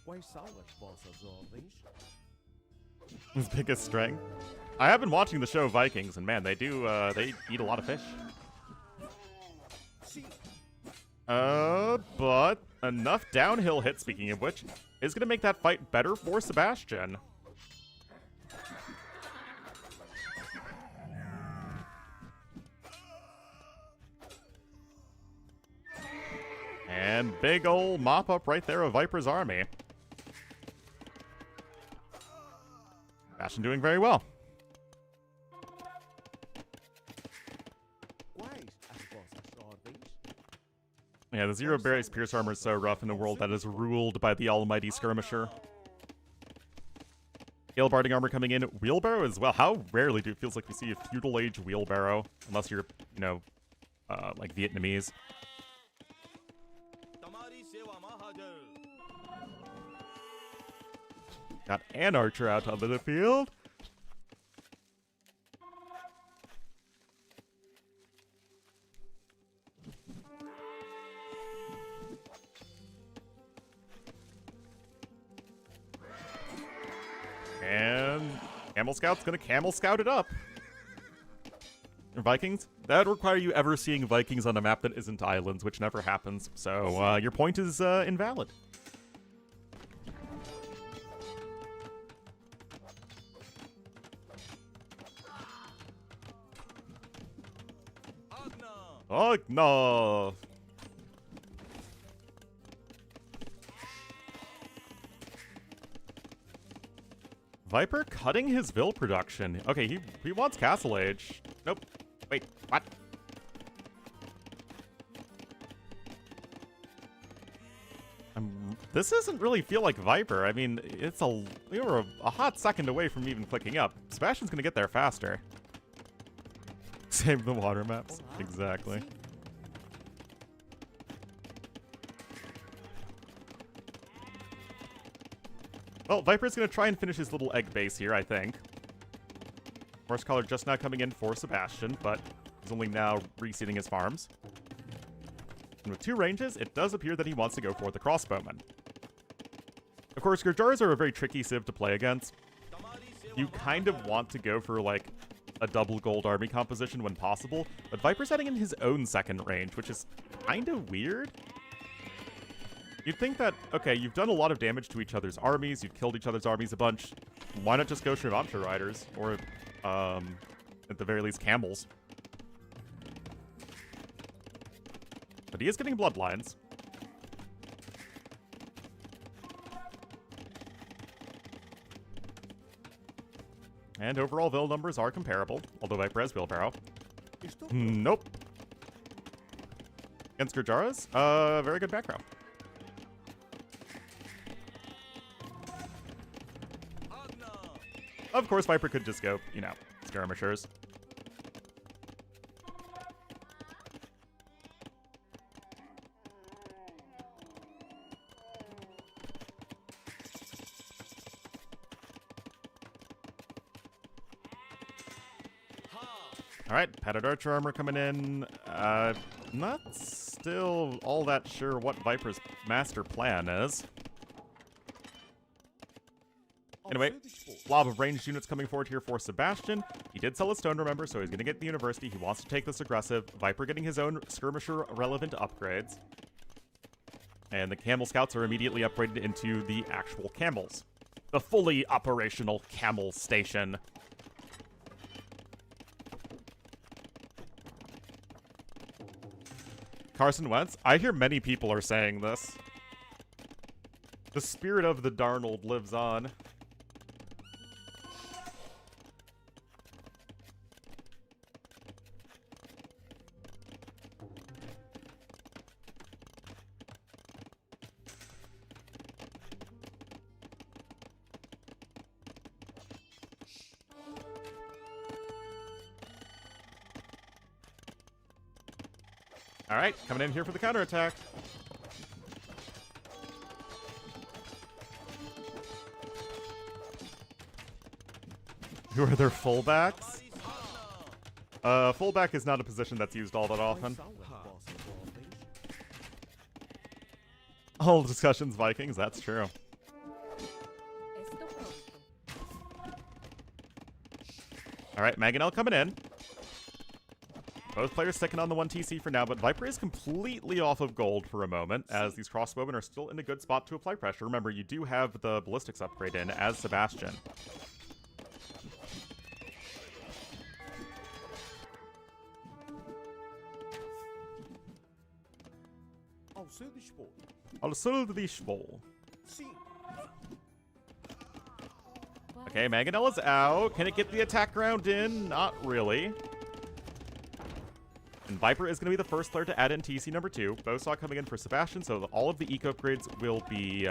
Quais são as vossas ordens? His biggest strength. I have been watching the show Vikings, and man, they do, they eat a lot of fish. But enough downhill hit, speaking of which, is going to make that fight better for Sebastian. And big ol' mop-up right there of Viper's army. Sebastian doing very well. Quais as vossas ordens? Yeah, the Zero Berries Pierce Armor is so rough in a world that is ruled by the almighty Skirmisher. Gale-barding armor coming in. Wheelbarrow as well. How rarely do it feels like we see a feudal age wheelbarrow? Unless you're, you know, like Vietnamese. Got an archer out onto the field. And Camel Scout's gonna Camel Scout it up. Vikings? That would require you ever seeing Vikings on a map that isn't islands, which never happens. So your point is invalid. Oh, no. Viper cutting his Vil production. Okay, he wants Castle Age. Nope. Wait, what? This doesn't really feel like Viper. I mean, we were a hot second away from even clicking up. Sebastian's gonna get there faster. Save the water maps. Exactly. Well, Viper's going to try and finish his little egg base here, I think. Horse Collar just now coming in for Sebastian, but he's only now reseeding his farms. Sebastian with 2 ranges, it does appear that he wants to go for the crossbowman. Of course, Gurjars are a very tricky civ to play against. You kind of want to go for, like, a double gold army composition when possible, but Viper's heading in his own second range, which is kind of weird. You'd think that, okay, you've done a lot of damage to each other's armies, you've killed each other's armies a bunch, why not just go Shrivantra Riders? Or, at the very least, camels. But he is getting bloodlines. And overall, Vil numbers are comparable, although Viper has Wheelbarrow. Nope. Against Gurjaras, very good back row. Of course, Viper could just go, you know, skirmishers. Alright, padded archer armor coming in. Not still all that sure what Viper's master plan is. Anyway, blob of ranged units coming forward here for Sebastian. He did sell a stone, remember, so he's going to get the university. He wants to take this aggressive. Viper getting his own skirmisher-relevant upgrades. And the camel scouts are immediately upgraded into the actual camels. The fully operational camel station. Carson Wentz, I hear many people are saying this. The spirit of the Darnold lives on. Alright, coming in here for the counterattack. Who are their fullbacks? Fullback is not a position that's used all that often. All discussions Vikings, that's true. Esto pronto. Alright, Mangonel coming in. Both players sticking on the 1 TC for now, but Viper is completely off of gold for a moment, as these crossbowmen are still in a good spot to apply pressure. Remember, you do have the ballistics upgrade in as Sebastian. Al sul de Spol. Okay, Mangonel is out. Can it get the attack round in? Not really. And Viper is going to be the first player to add in TC number 2. Bowsaw coming in for Sebastian, so all of the eco upgrades will be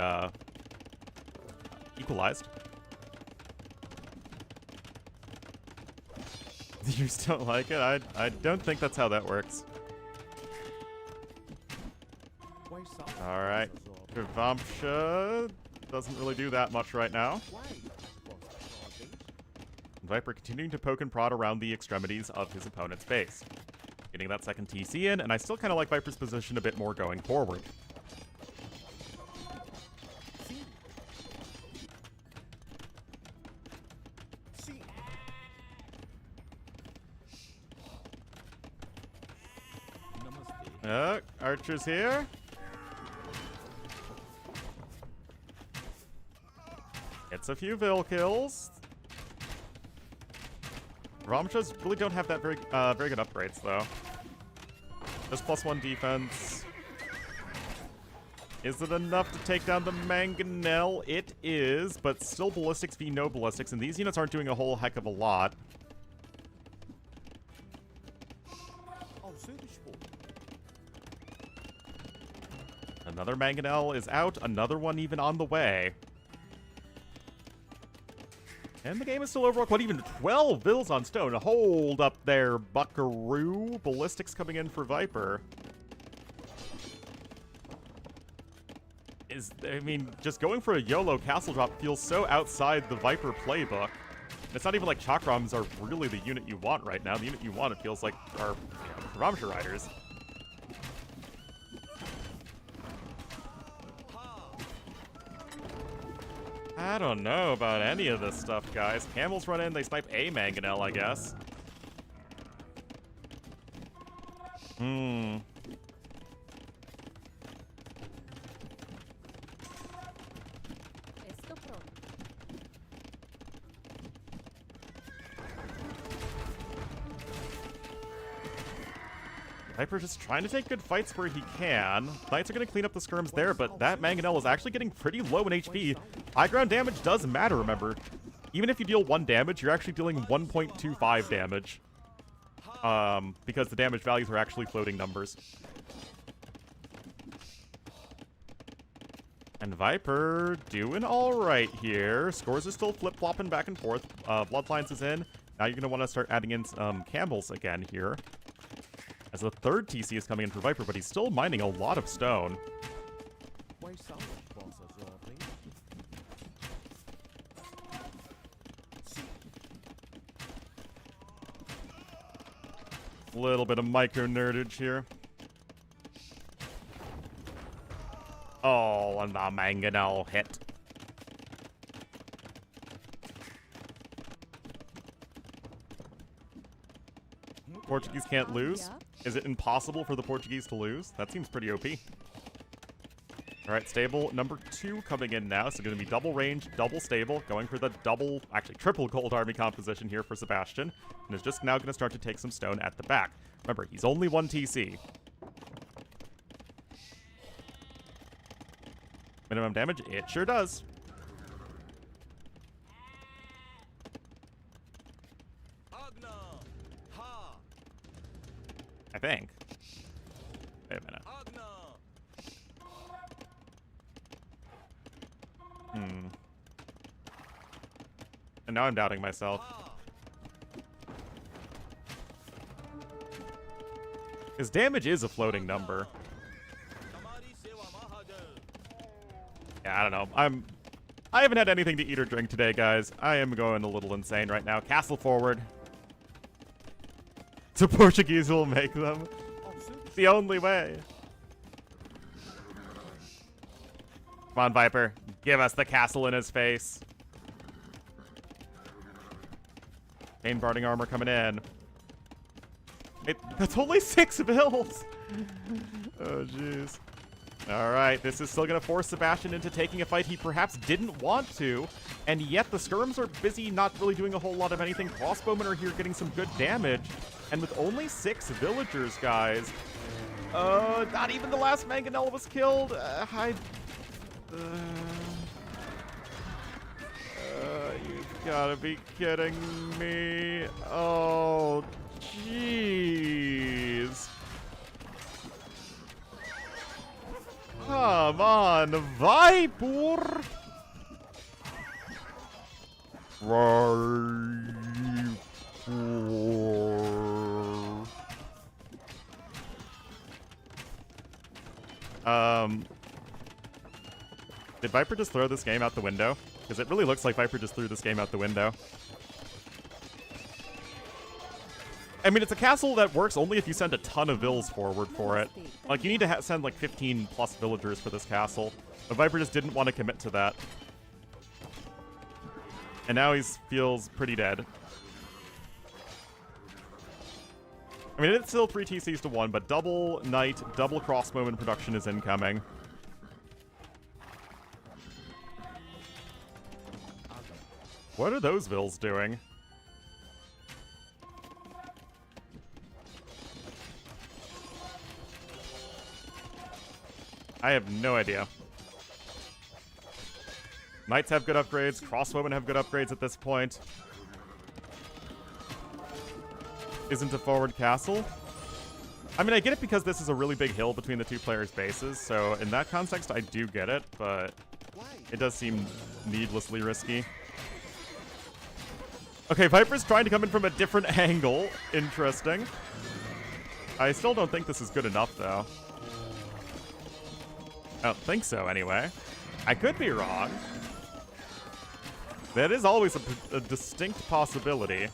equalized. You just don't like it? I don't think that's how that works. Alright. Vamsha doesn't really do that much right now. Viper continuing to poke and prod around the extremities of his opponent's base. Getting that second TC in, and I still kind of like Viper's position a bit more going forward. Archer's here. It's a few Vil kills. Ramshas really don't have that very good upgrades, though. Just +1 defense. Is it enough to take down the Mangonel? It is, but still ballistics v no ballistics, and these units aren't doing a whole heck of a lot. Another Mangonel is out, another one even on the way. And the game is still over. What, even 12 Vils on stone? Hold up there, buckaroo. Ballistics coming in for Viper. I mean, just going for a YOLO castle drop feels so outside the Viper playbook. It's not even like Chakrams are really the unit you want right now. The unit you want, it feels like, are Ramsha Riders. I don't know about any of this stuff, guys. Camels run in, they snipe a mangonel, I guess. Esto pronto. Viper just trying to take good fights where he can. Knights are going to clean up the skirms there, but that mangonel is actually getting pretty low in HP. High ground damage does matter, remember. Even if you deal 1 damage, you're actually dealing 1.25 damage. Because the damage values are actually floating numbers. And Viper doing alright here. Scores are still flip-flopping back and forth. Bloodlines is in. Now you're going to want to start adding in some camels again here. As the third TC is coming in for Viper, but he's still mining a lot of stone. Way salvage boss's ordens. Little bit of micro nerdage here. Oh, and the mangonel hit. Portuguese can't lose? Is it impossible for the Portuguese to lose? That seems pretty OP. Alright, stable number 2 coming in now. So going to be double range, double stable. Going for the double, actually triple gold army composition here for Sebastian. And is just now going to start to take some stone at the back. Remember, he's only 1 TC. Minimum damage? It sure does. I think. Wait a minute. And now I'm doubting myself. His damage is a floating number. Yeah, I don't know. I haven't had anything to eat or drink today, guys. I am going a little insane right now. Castle forward. The Portuguese will make them. It's the only way. Come on, Viper. Give us the castle in his face. Chain barding armor coming in. That's only 6 bills. Oh, jeez. All right, this is still going to force Sebastian into taking a fight he perhaps didn't want to, and yet the skirms are busy not really doing a whole lot of anything. Crossbowmen are here getting some good damage, and with only 6 villagers, guys, not even the last mangonel was killed. You've got to be kidding me. Oh, jeez. Come on, Viper! Did Viper just throw this game out the window? Because it really looks like Viper just threw this game out the window. I mean, it's a castle that works only if you send a ton of vills forward for it. Like, you need to send like 15 plus villagers for this castle. But Viper just didn't want to commit to that. And now he feels pretty dead. I mean, it's still 3 TCs to 1, but double knight, double crossbowman production is incoming. What are those vills doing? I have no idea. Knights have good upgrades. Crossbowmen have good upgrades at this point. Isn't a forward castle? I mean, I get it because this is a really big hill between the 2 players' bases, so in that context, I do get it, but it does seem needlessly risky. Okay, Viper's trying to come in from a different angle. Interesting. I still don't think this is good enough, though. I don't think so, anyway. I could be wrong. That is always a distinct possibility.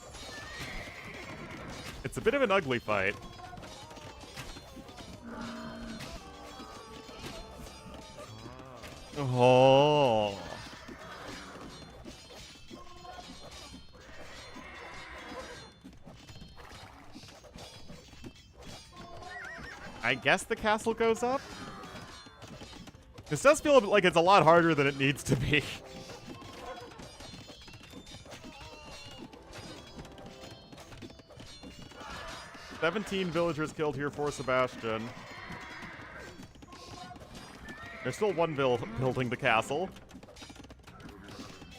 It's a bit of an ugly fight. Oh. I guess the castle goes up? This does feel like it's a lot harder than it needs to be. "17 villagers killed here for Sebastian." There's still one building the castle.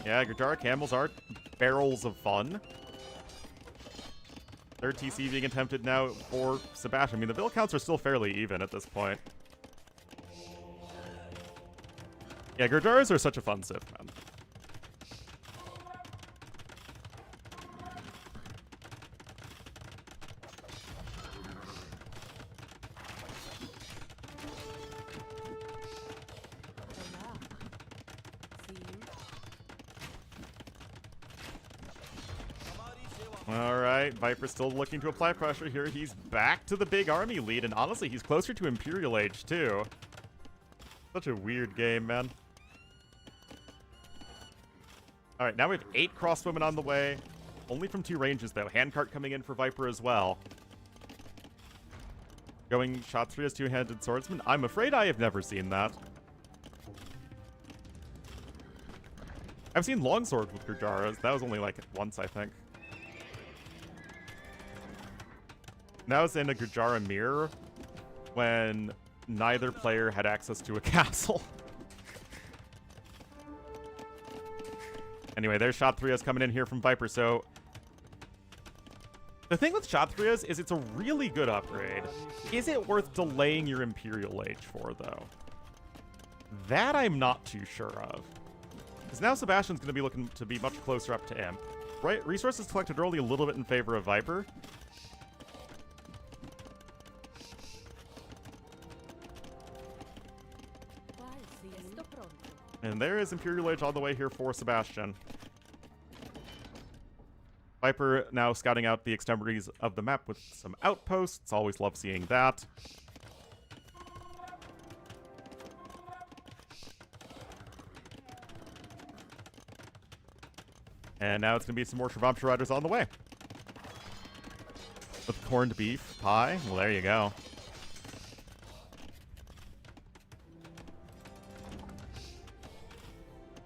Yeah, Gurdjara camels are barrels of fun. Third TC being attempted now for Sebastian. I mean, the bill counts are still fairly even at this point. Yeah, Gurdjaras are such a fun civ, man. Hola. See you. Alright, Viper's still looking to apply pressure here. He's back to the big army lead, and honestly, he's closer to Imperial Age, too. Such a weird game, man. Alright, now we have 8 crossbowmen on the way. Only from 2 ranges, though. Handcart coming in for Viper as well. Going shot 3 as 2-handed swordsman. I'm afraid I have never seen that. I've seen longswords with Gurdjaras. That was only like once, I think. That was in a Gurdjara mirror when neither player had access to a castle. Anyway, there's shot 3s coming in here from Viper. So the thing with shot 3s is it's a really good upgrade. Is it worth delaying your Imperial Age for, though? That I'm not too sure of. Because now Sebastian's going to be looking to be much closer up to Imp. Right? Resources collected early a little bit in favor of Viper. Esto pronto. And there is Imperial Age all the way here for Sebastian. Viper now scouting out the extremities of the map with some outposts. Always love seeing that. And now it's going to be some more Shravamsha Riders on the way. With corned beef pie. Well, there you go.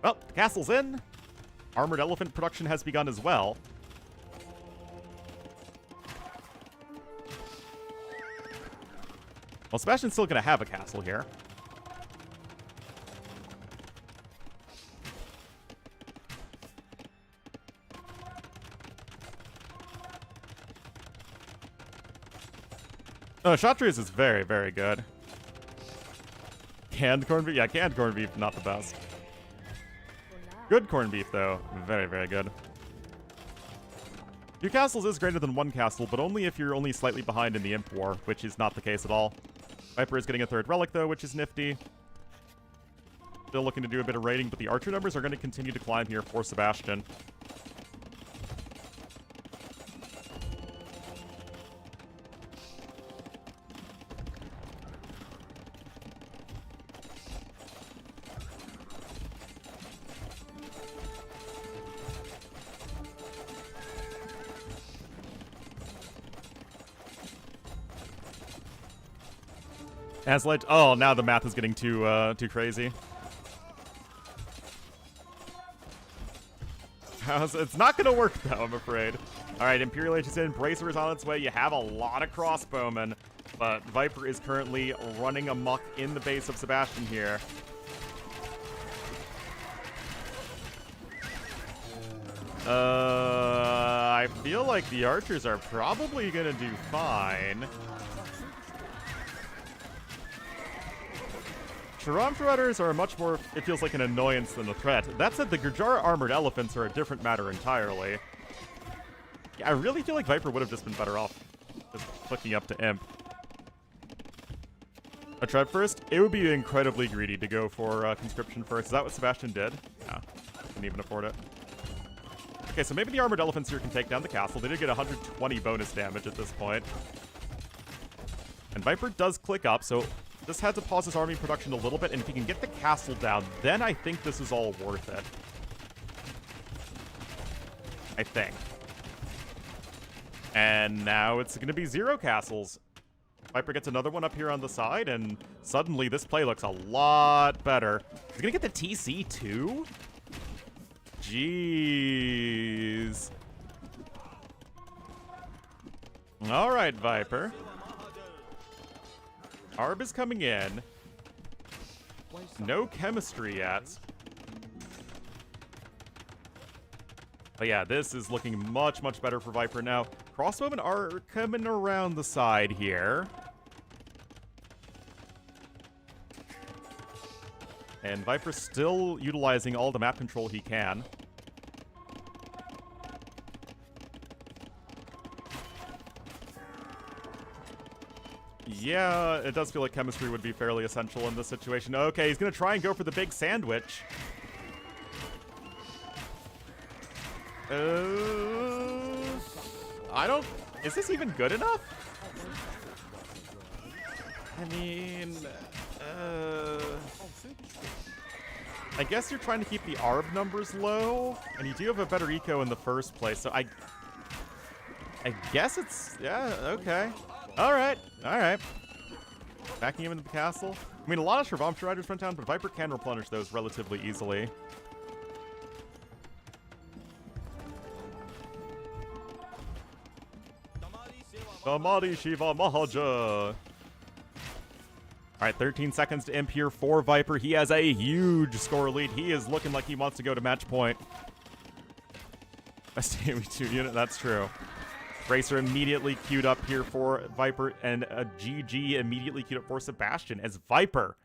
Well, the castle's in. Armored elephant production has begun as well. Well, Sebastian's still going to have a castle here. Oh, Shatrias is very, very good. Canned corned beef? Yeah, canned corned beef, not the best. Hola. Good corned beef, though. Very, very good. 2 castles is greater than 1 castle, but only if you're only slightly behind in the Imp War, which is not the case at all. Viper is getting a 3rd relic, though, which is nifty. Still looking to do a bit of raiding, but the archer numbers are going to continue to climb here for Sebastian. As like, oh, now the math is getting too crazy. It's not gonna work though, I'm afraid. All right, Imperial Age is in. Bracer is on its way. You have a lot of crossbowmen, but Viper is currently running amok in the base of Sebastian here. I feel like the archers are probably gonna do fine. Shravamsha Riders are much more, it feels like, an annoyance than a threat. That said, the Gurdjara Armored Elephants are a different matter entirely. Yeah, I really feel like Viper would have just been better off just hooking up to Imp. A Trev first? It would be incredibly greedy to go for Conscription first. Is that what Sebastian did? No, couldn't even afford it. Okay, so maybe the Armored Elephants here can take down the castle. They did get 120 bonus damage at this point. And Viper does click up, so this had to pause his army production a little bit, and if he can get the castle down, then I think this is all worth it. I think. And now it's going to be 0 castles. Viper gets another one up here on the side, and suddenly this play looks a lot better. He's gonna get the TC too? Jeez. All right, Viper. Arb is coming in. No chemistry yet. But yeah, this is looking much, much better for Viper now. Crossbowmen are coming around the side here. And Viper's still utilizing all the map control he can. Yeah, it does feel like chemistry would be fairly essential in this situation. Okay, he's gonna try and go for the big sandwich. I don't... Is this even good enough? I mean... I guess you're trying to keep the ARB numbers low, and you do have a better eco in the first place, so I guess it's... Yeah, okay. Alright, alright. Backing him into the castle. I mean, a lot of Shravamsha Riders run down, but Viper can replenish those relatively easily. Damari Shiva Mahaja. Alright, 13 seconds to imp here for Viper. He has a huge score lead. He is looking like he wants to go to match point. Best AoE2 unit, that's true. Racer immediately queued up here for Viper, and a GG immediately queued up for Sebastian, as Viper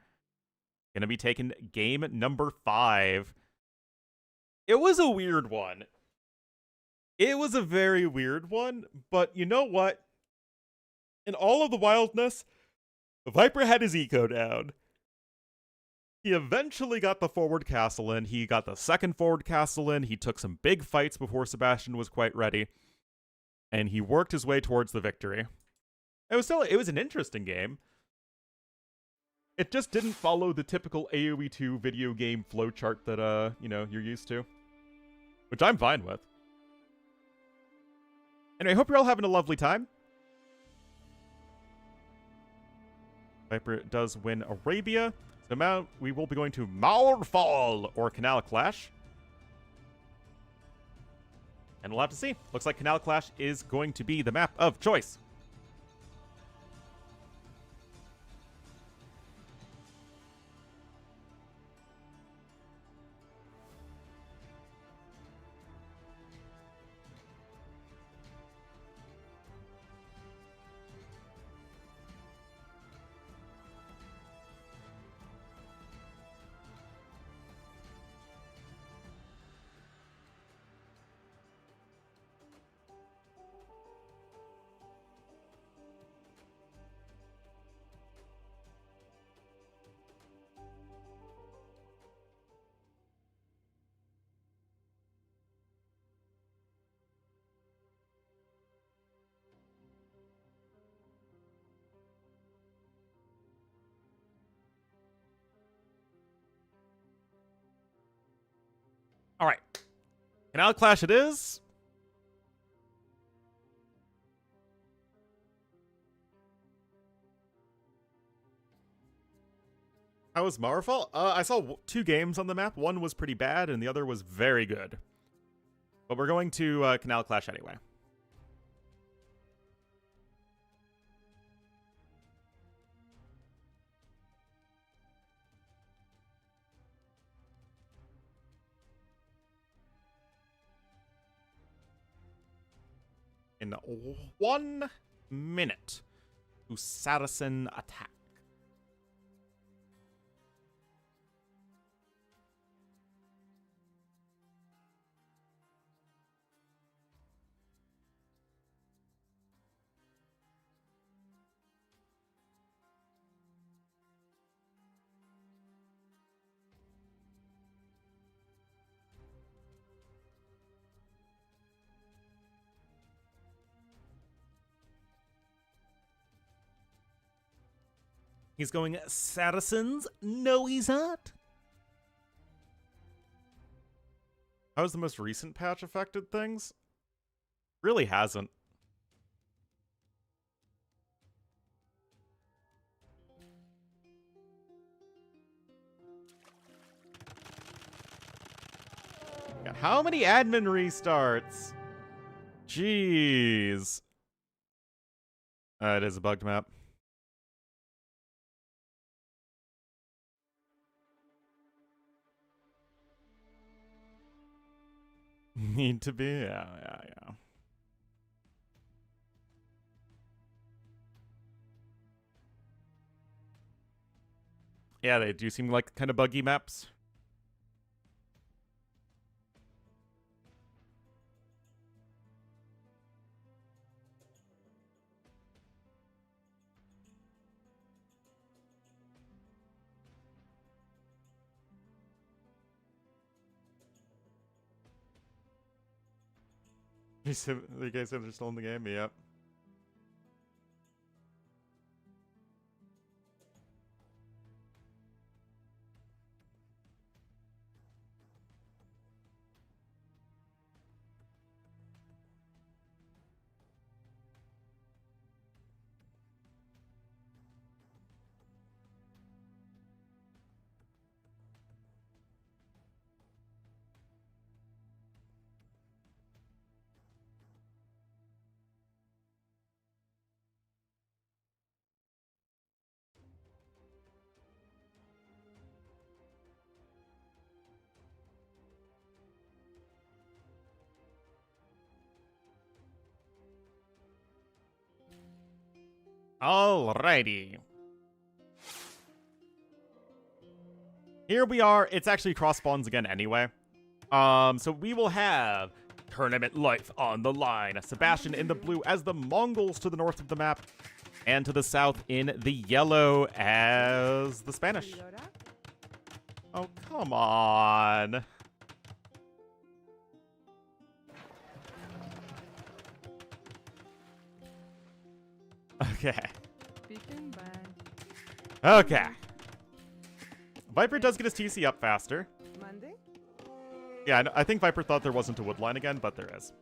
gonna be taking game number 5. It was a weird one. It was a very weird one, but you know what? In all of the wildness, Viper had his eco down. He eventually got the forward castle in. He got the second forward castle in. He took some big fights before Sebastian was quite ready. And he worked his way towards the victory. It was an interesting game. It just didn't follow the typical AoE 2 video game flowchart that, you're used to. Which I'm fine with. Anyway, I hope you're all having a lovely time. Viper does win Arabia. So now we will be going to Maurfall, or Canal Clash. And we'll have to see. Looks like Canal Clash is going to be the map of choice. All right. Canal Clash it is. How was Marfall? I saw 2 games on the map. One was pretty bad, and the other was very good. But we're going to Canal Clash anyway. In 1 minute to Saracen attack. He's going Saracens. No, he's not. How has the most recent patch affected things? Really hasn't. God, how many admin restarts? Jeez. It is a bugged map. Need to be? Yeah. Yeah, they do seem like kind of buggy maps. You guys said they're still in the game? Yep. Alrighty. Here we are. It's actually cross spawns again anyway. So we will have tournament life on the line. Sebastian in the blue as the Mongols to the north of the map, and to the south in the yellow as the Spanish. Oh, come on. Okay. Okay. Viper does get his TC up faster. Monday? Yeah, I think Viper thought there wasn't a wood line again, but there is.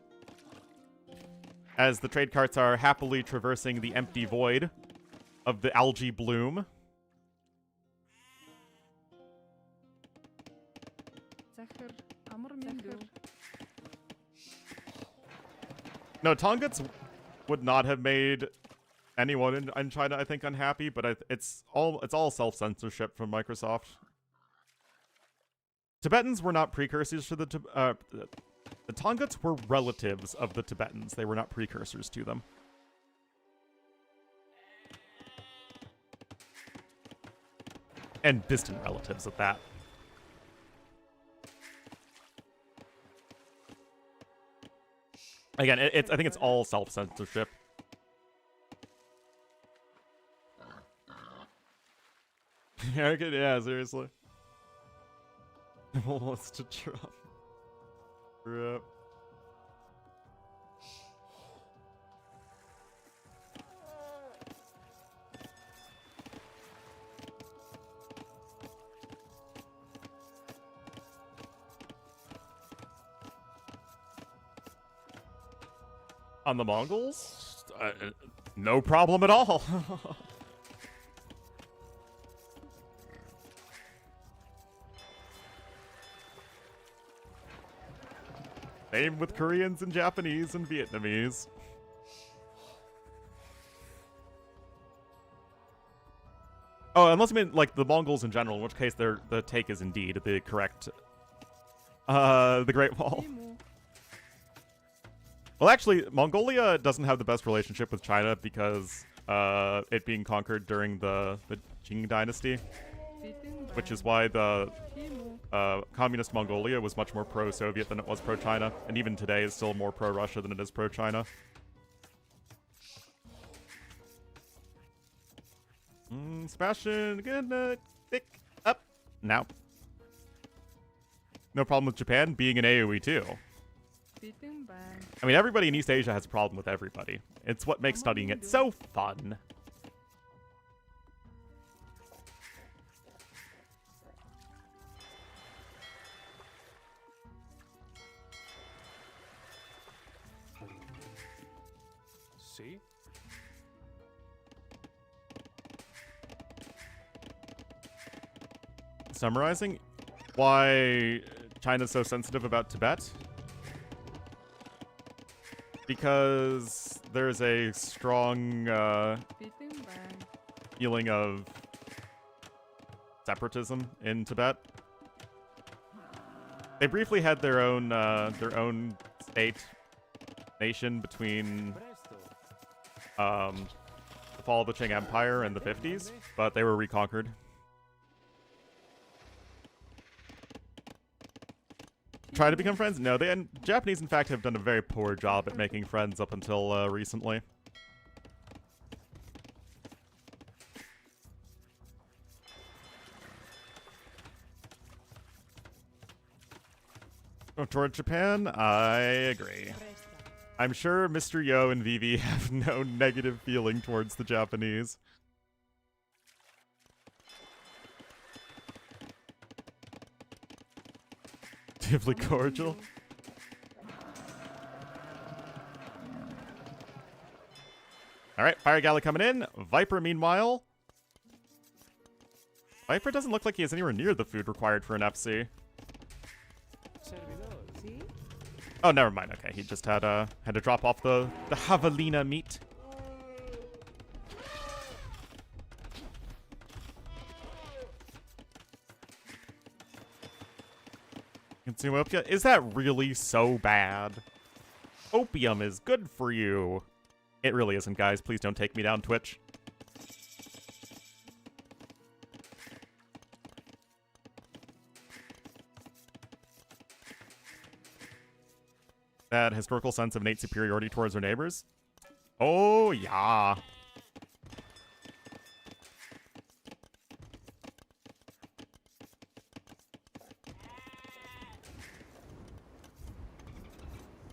As the trade carts are happily traversing the empty void of the algae bloom. No, Tongans would not have made anyone in China, I think, unhappy, but it's all self-censorship from Microsoft. Tibetans were not precursors to the Tongans were relatives of the Tibetans. They were not precursors to them. And distant relatives at that. Again, I think it's all self-censorship. Yeah, seriously. Wants to drop. Rip. On the Mongols? No problem at all. Same with Koreans and Japanese and Vietnamese. Oh, unless you mean like the Mongols in general, in which case the take is indeed the correct the Great Wall. Well, actually, Mongolia doesn't have the best relationship with China because it being conquered during the Qing dynasty, which is why the communist Mongolia was much more pro-Soviet than it was pro-China, and even today is still more pro-Russia than it is pro-China. Sebastian, gonna pick up now. No problem with Japan being an AoE too. I mean, everybody in East Asia has a problem with everybody. It's what makes studying it so fun. See? Summarizing why China's so sensitive about Tibet? Because there's a strong feeling of separatism in Tibet. They briefly had their own state, nation between the fall of the Qing Empire and the 50s, but they were reconquered. Try to become friends? No, and Japanese, in fact, have done a very poor job at making friends up until recently. Oh, toward Japan? I agree. I'm sure Mr. Yo and Vivi have no negative feeling towards the Japanese. Deeply cordial. Alright, Fire Galley coming in. Viper, meanwhile. Viper doesn't look like he has anywhere near the food required for an FC. Oh, never mind. Okay, he just had to drop off the javelina meat. Consume opium? Is that really so bad? Opium is good for you. It really isn't, guys. Please don't take me down, Twitch. That historical sense of innate superiority towards our neighbors? Oh, yeah.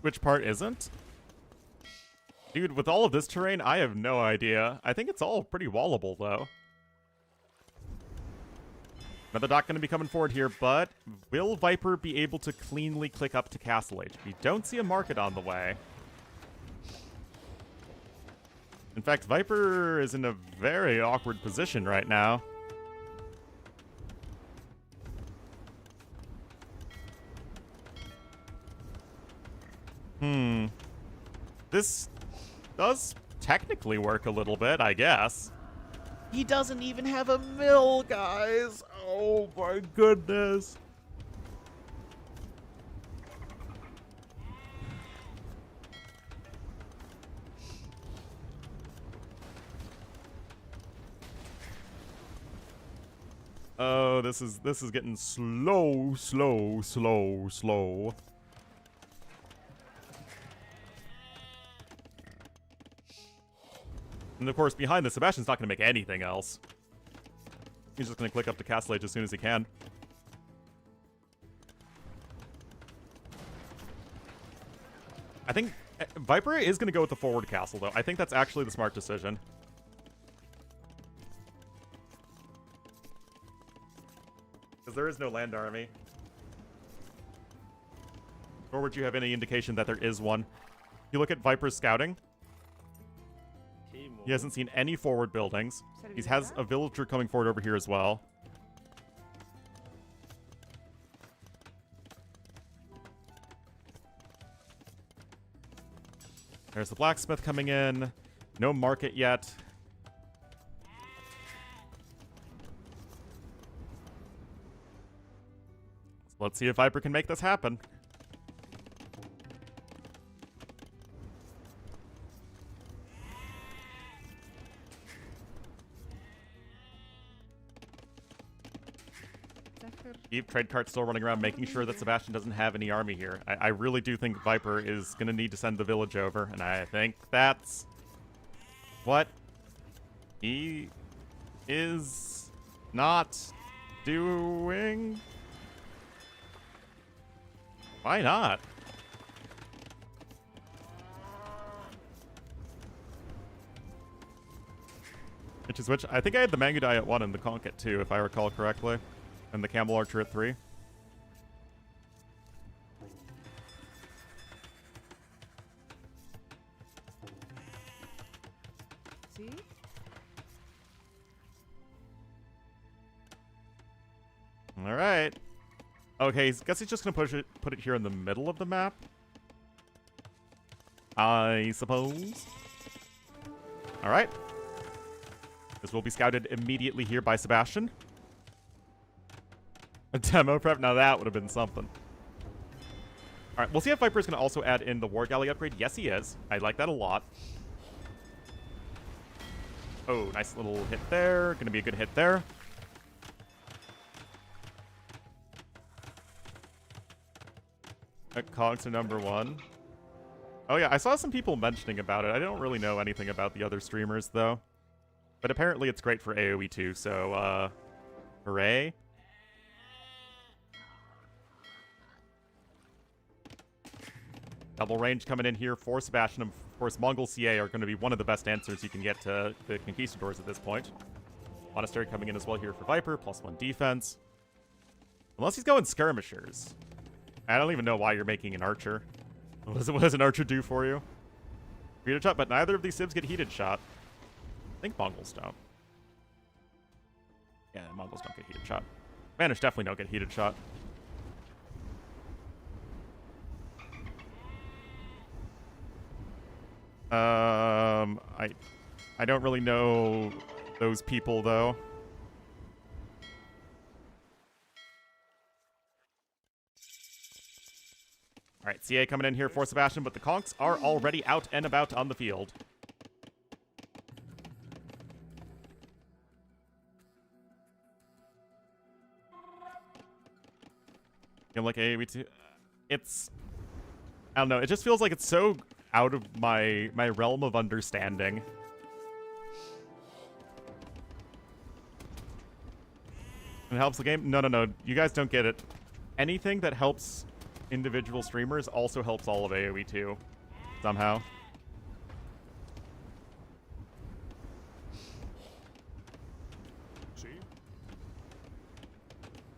Which part isn't? Dude, with all of this terrain, I have no idea. I think it's all pretty wallable, though. Another dock going to be coming forward here, but will Viper be able to cleanly click up to Castle Age? We don't see a market on the way. In fact, Viper is in a very awkward position right now. This does technically work a little bit, I guess. He doesn't even have a mill, guys. Oh my goodness. Oh, this is getting slow. And of course, behind this, Sebastian's not going to make anything else. He's just going to click up to Castle Age as soon as he can. I think Viper is going to go with the forward castle, though. I think that's actually the smart decision. Because there is no land army. Nor would you have any indication that there is one. You look at Viper's scouting. He hasn't seen any forward buildings. He has a villager coming forward over here as well. There's the blacksmith coming in. No market yet. Let's see if Viper can make this happen. Keep trade cart still running around, making sure that Sebastian doesn't have any army here. I really do think Viper is going to need to send the village over, and I think that's what he is not doing. Why not? Which, I think I had the Mangudai at 1 and the Conch at 2, if I recall correctly. And the Camel Archer at 3. See? All right. Okay, I guess he's just gonna put it here in the middle of the map. I suppose. Alright. This will be scouted immediately here by Sebastian. A demo prep? Now that would have been something. Alright, we'll see if Viper's going to also add in the War Galley upgrade. Yes, he is. I like that a lot. Oh, nice little hit there. Going to be a good hit there. Cogs are number 1. Oh yeah, I saw some people mentioning about it. I don't really know anything about the other streamers, though. But apparently it's great for AoE too, so, hooray. Double range coming in here for Sebastian. Of course, Mongol CA are going to be one of the best answers you can get to the Conquistadors at this point. Monastery coming in as well here for Viper, +1 defense. Unless he's going skirmishers. I don't even know why you're making an archer. What does an archer do for you? Heated shot, but neither of these civs get heated shot. I think Mongols don't. Yeah, Mongols don't get heated shot. Spanish definitely don't get heated shot. I don't really know those people, though. Alright, CA coming in here for Sebastian, but the Conks are already out and about on the field. You know, like AoE2, it's... I don't know, it just feels like it's so out of my realm of understanding. It helps the game? No. You guys don't get it. Anything that helps individual streamers also helps all of AoE too. Somehow.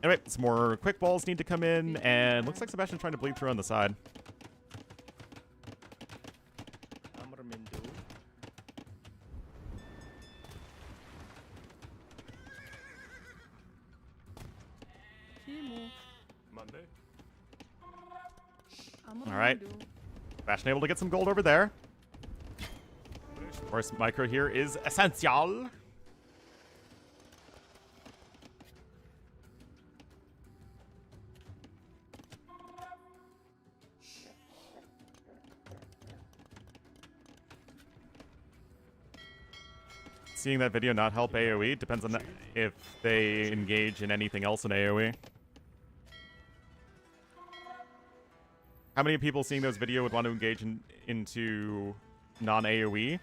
Anyway, some more quick balls need to come in, and looks like Sebastian's trying to bleed through on the side. Alright. Sebastian able to get some gold over there. Of course, micro here is essential. Seeing that video not help AoE depends on if they engage in anything else in AoE. How many people seeing those video would want to engage into non-AoE?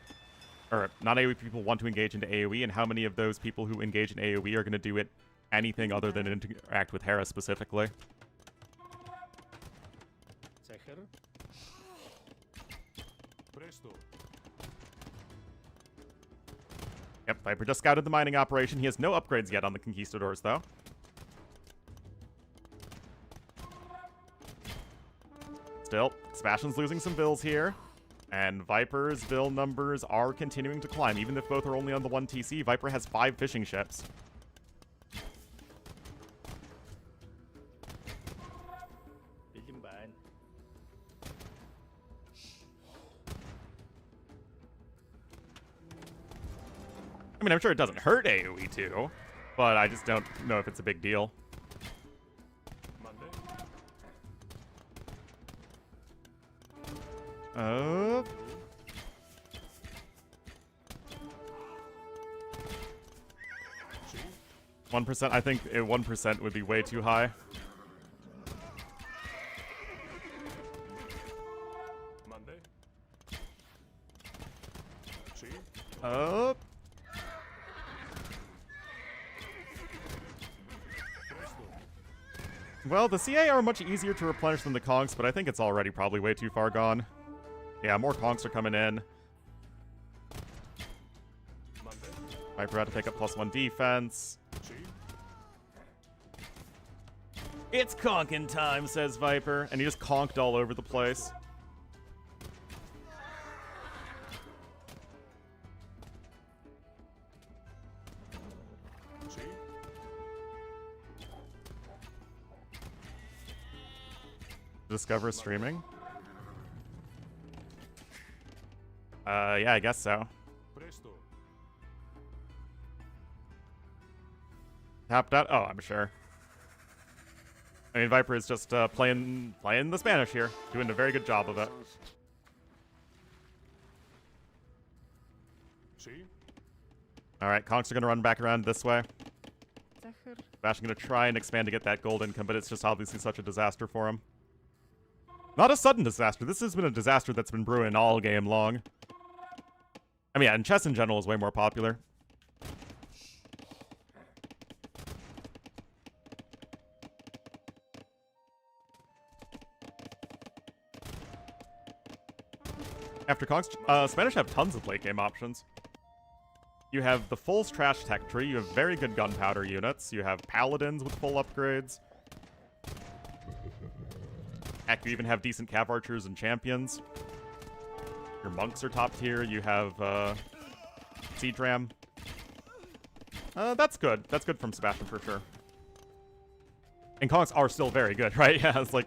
Or non-AoE people want to engage into AoE, and how many of those people who engage in AoE are going to do it anything other than interact with Hera specifically? Yep, Viper just scouted the mining operation. He has no upgrades yet on the Conquistadors, though. Still, Sebastian's losing some bills here. And Viper's bill numbers are continuing to climb. Even if both are only on the 1 TC, Viper has 5 fishing ships. I mean, I'm sure it doesn't hurt AoE too, but I just don't know if it's a big deal. 1%, I think 1% would be way too high. Well, the CA are much easier to replenish than the Kongs, but I think it's already probably way too far gone. Yeah, more Kongs are coming in. Viper had to pick up +1 defense. It's conking time, says Viper, and he just conked all over the place. Discover streaming? Yeah, I guess so. Presto. Tapped out? Oh, I'm sure. I mean, Viper is just playing the Spanish here, doing a very good job of it. See? All right, Conks are gonna run back around this way. Sebastian gonna try and expand to get that gold income, but it's just obviously such a disaster for him. Not a sudden disaster. This has been a disaster that's been brewing all game long. I mean, yeah, and chess in general is way more popular. After Conks, Spanish have tons of late game options. You have the full trash tech tree, you have very good gunpowder units, you have paladins with full upgrades. Heck, you even have decent cav archers and champions. Your monks are top tier, you have siege ram. That's good. That's good from Sebastian for sure. And Kongs are still very good, right? Yeah, it's like...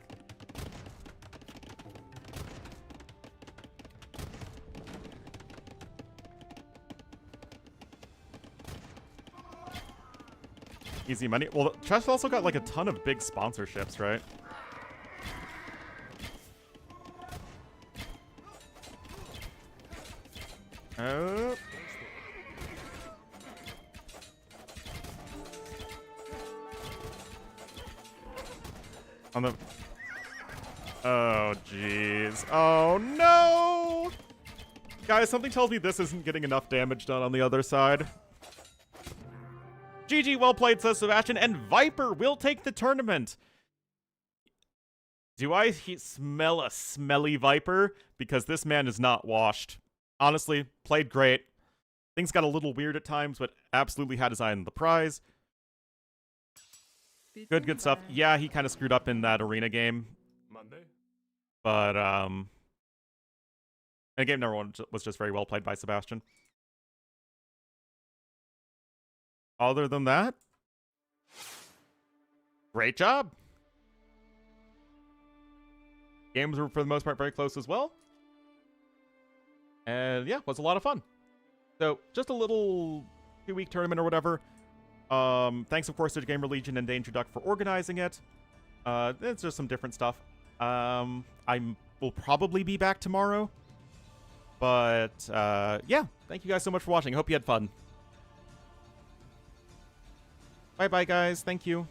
Easy money. Well, Chess also got like a ton of big sponsorships, right? Oh. On the... Oh, jeez. Oh, no! Guys, something tells me this isn't getting enough damage done on the other side. GG, well played, says Sebastian, and Viper will take the tournament. Do I smell a smelly Viper? Because this man is not washed. Honestly, played great. Things got a little weird at times, but absolutely had his eye on the prize. Good stuff. Yeah, he kind of screwed up in that arena game. Monday? But, and game number one was just very well played by Sebastian. Other than that, great job. Games were, for the most part, very close as well. And yeah, was a lot of fun. So, just a little 2-week tournament or whatever. Thanks, of course, to Gamer Legion and Danger Duck for organizing it. It's just some different stuff. I will probably be back tomorrow. But, yeah, thank you guys so much for watching. I hope you had fun. Bye-bye, guys. Thank you.